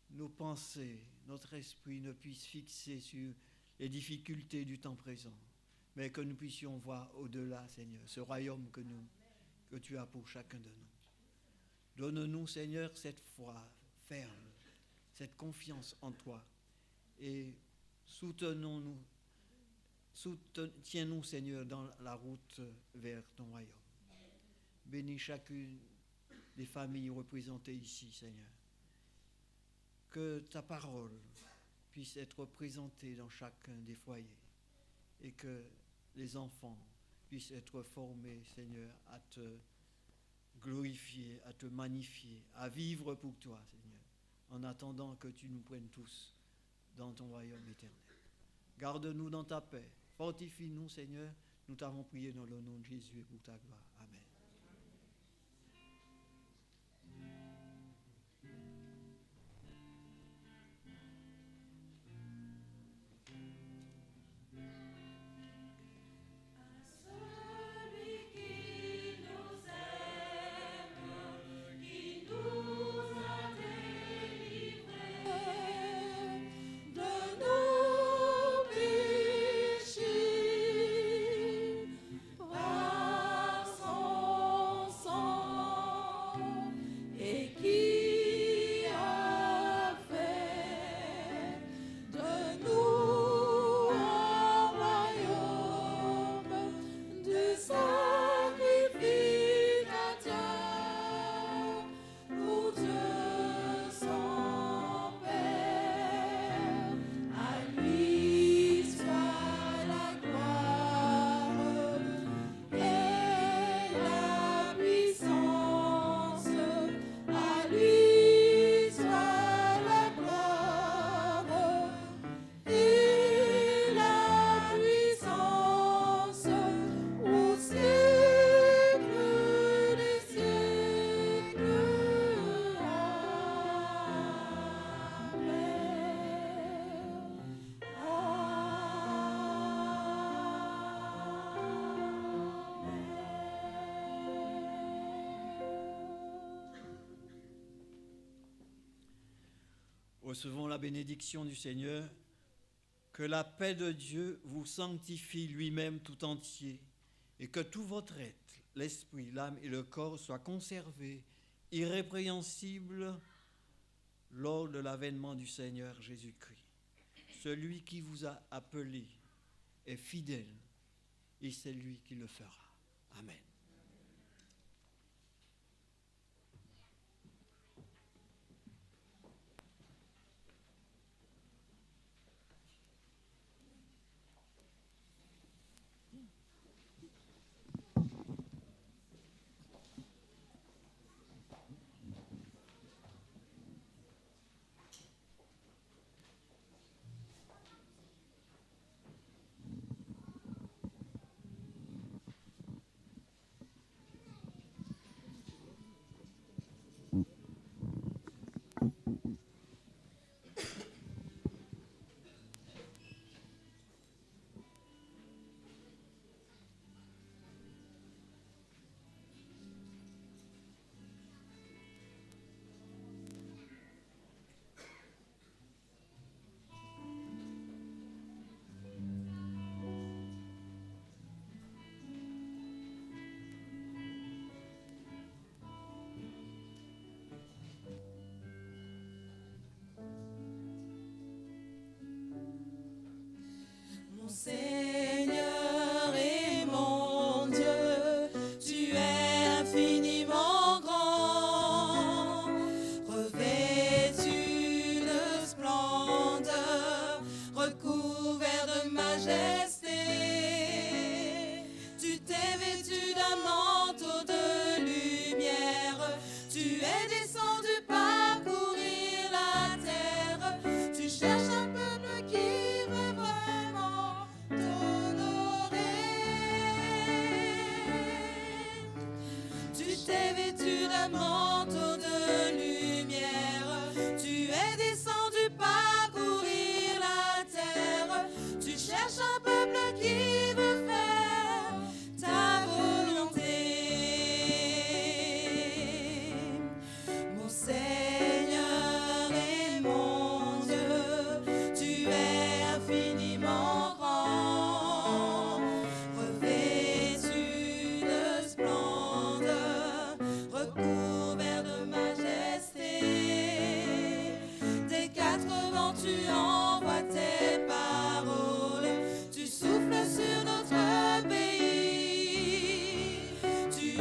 nos pensées, notre esprit ne puissent fixer sur les difficultés du temps présent, mais que nous puissions voir au-delà, Seigneur, ce royaume que tu as pour chacun de nous. Donne-nous, Seigneur, cette foi ferme, cette confiance en toi, et tiens-nous, Seigneur, dans la route vers ton royaume. Bénis chacune des familles représentées ici, Seigneur. Que ta parole puisse être présentée dans chacun des foyers et que les enfants puissent être formés, Seigneur, à te glorifier, à te magnifier, à vivre pour toi, Seigneur, en attendant que tu nous prennes tous dans ton royaume éternel. Garde-nous dans ta paix, fortifie-nous, Seigneur, nous t'avons prié dans le nom de Jésus et pour ta gloire. Amen. Recevons la bénédiction du Seigneur. Que la paix de Dieu vous sanctifie lui-même tout entier et que tout votre être, l'esprit, l'âme et le corps soient conservés irrépréhensibles lors de l'avènement du Seigneur Jésus-Christ. Celui qui vous a appelé est fidèle et c'est lui qui le fera. Amen.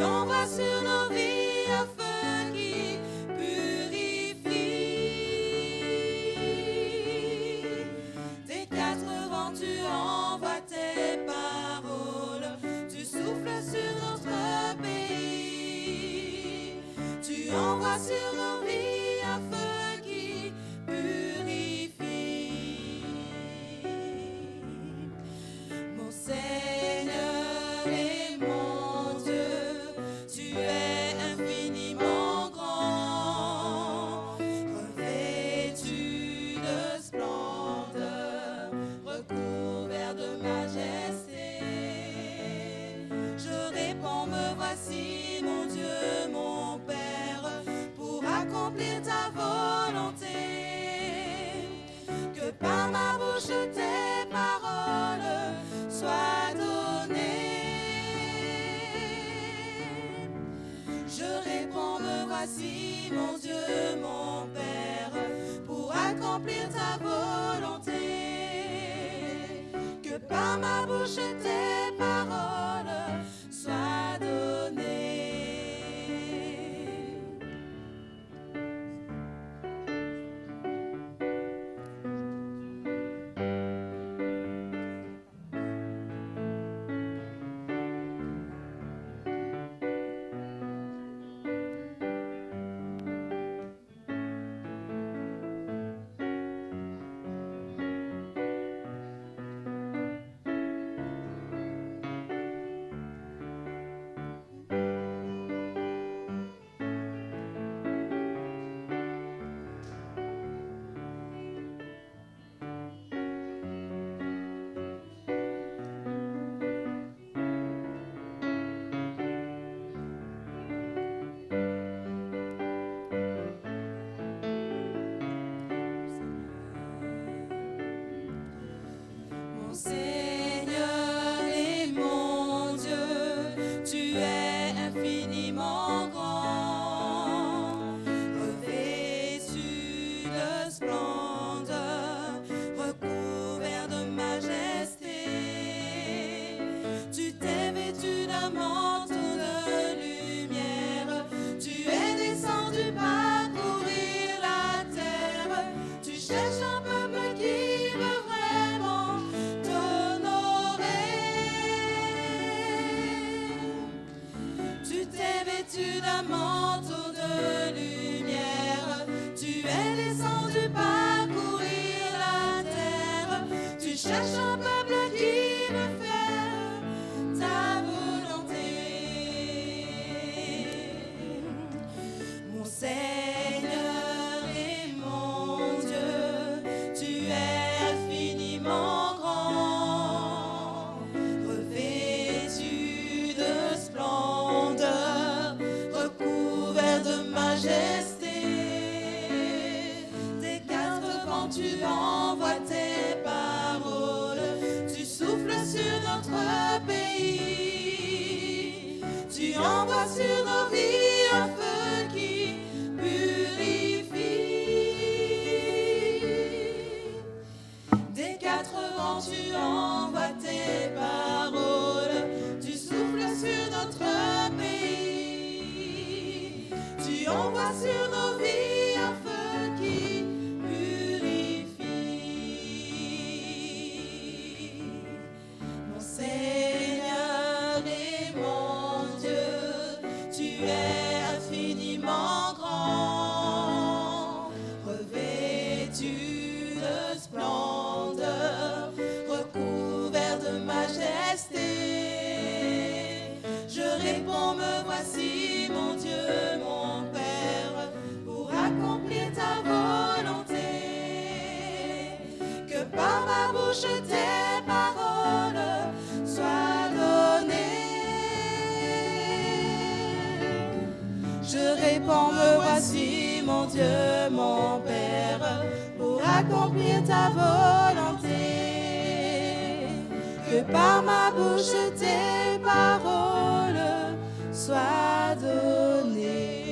Tu envoies sur nos vies un feu qui purifie. Des quatre vents, tu envoies tes paroles. Tu souffles sur notre pays. Tu envoies sur nos vies un feu qui purifie. Mon Seigneur et mon Dieu, tu es infiniment grand, revêtu de splendeur, recouvert de majesté. Je réponds, me voici, mon Dieu, mon Père, pour accomplir ta volonté. Que par ma bouche tes paroles soient données. Je réponds, me voici, mon Dieu, mon Père, pour accomplir ta volonté. Que par ma bouche tes paroles soient données. Mon Seigneur et mon Dieu, tu es infiniment grand, revêtu de splendeur, recouvert de majesté. Tu t'es vêtu d'un manteau de lumière, tu es descendu parcourir la terre. Tu cherches un peuple qui veut vraiment tu t'es vêtu d'un manteau de lumière, tu es descendu parcourir la terre. Tu cherches un peuple qui veut faire ta volonté. Mon Seigneur et mon Dieu, tu es infiniment grand, revêtu de splendeur, recouvert de majesté. Des quatre vents, tu envoies tes paroles, tu souffles sur notre pays. Tu envoies sur nos vies un feu qui purifie. Des quatre vents, tu envoies tes paroles, tu souffles sur notre pays. Tu envoies sur nos vies un feu qui purifie. Mon Seigneur et mon Dieu, tu es infiniment grand, revêtu de splendeur, recouvert de majesté. Je réponds, me voici, mon Dieu, mon Père, pour accomplir ta volonté. Que par ma bouche tes paroles soient données. Je réponds, me voici, mon Dieu, mon Père, pour accomplir ta volonté. Que par ma bouche tes paroles soient données.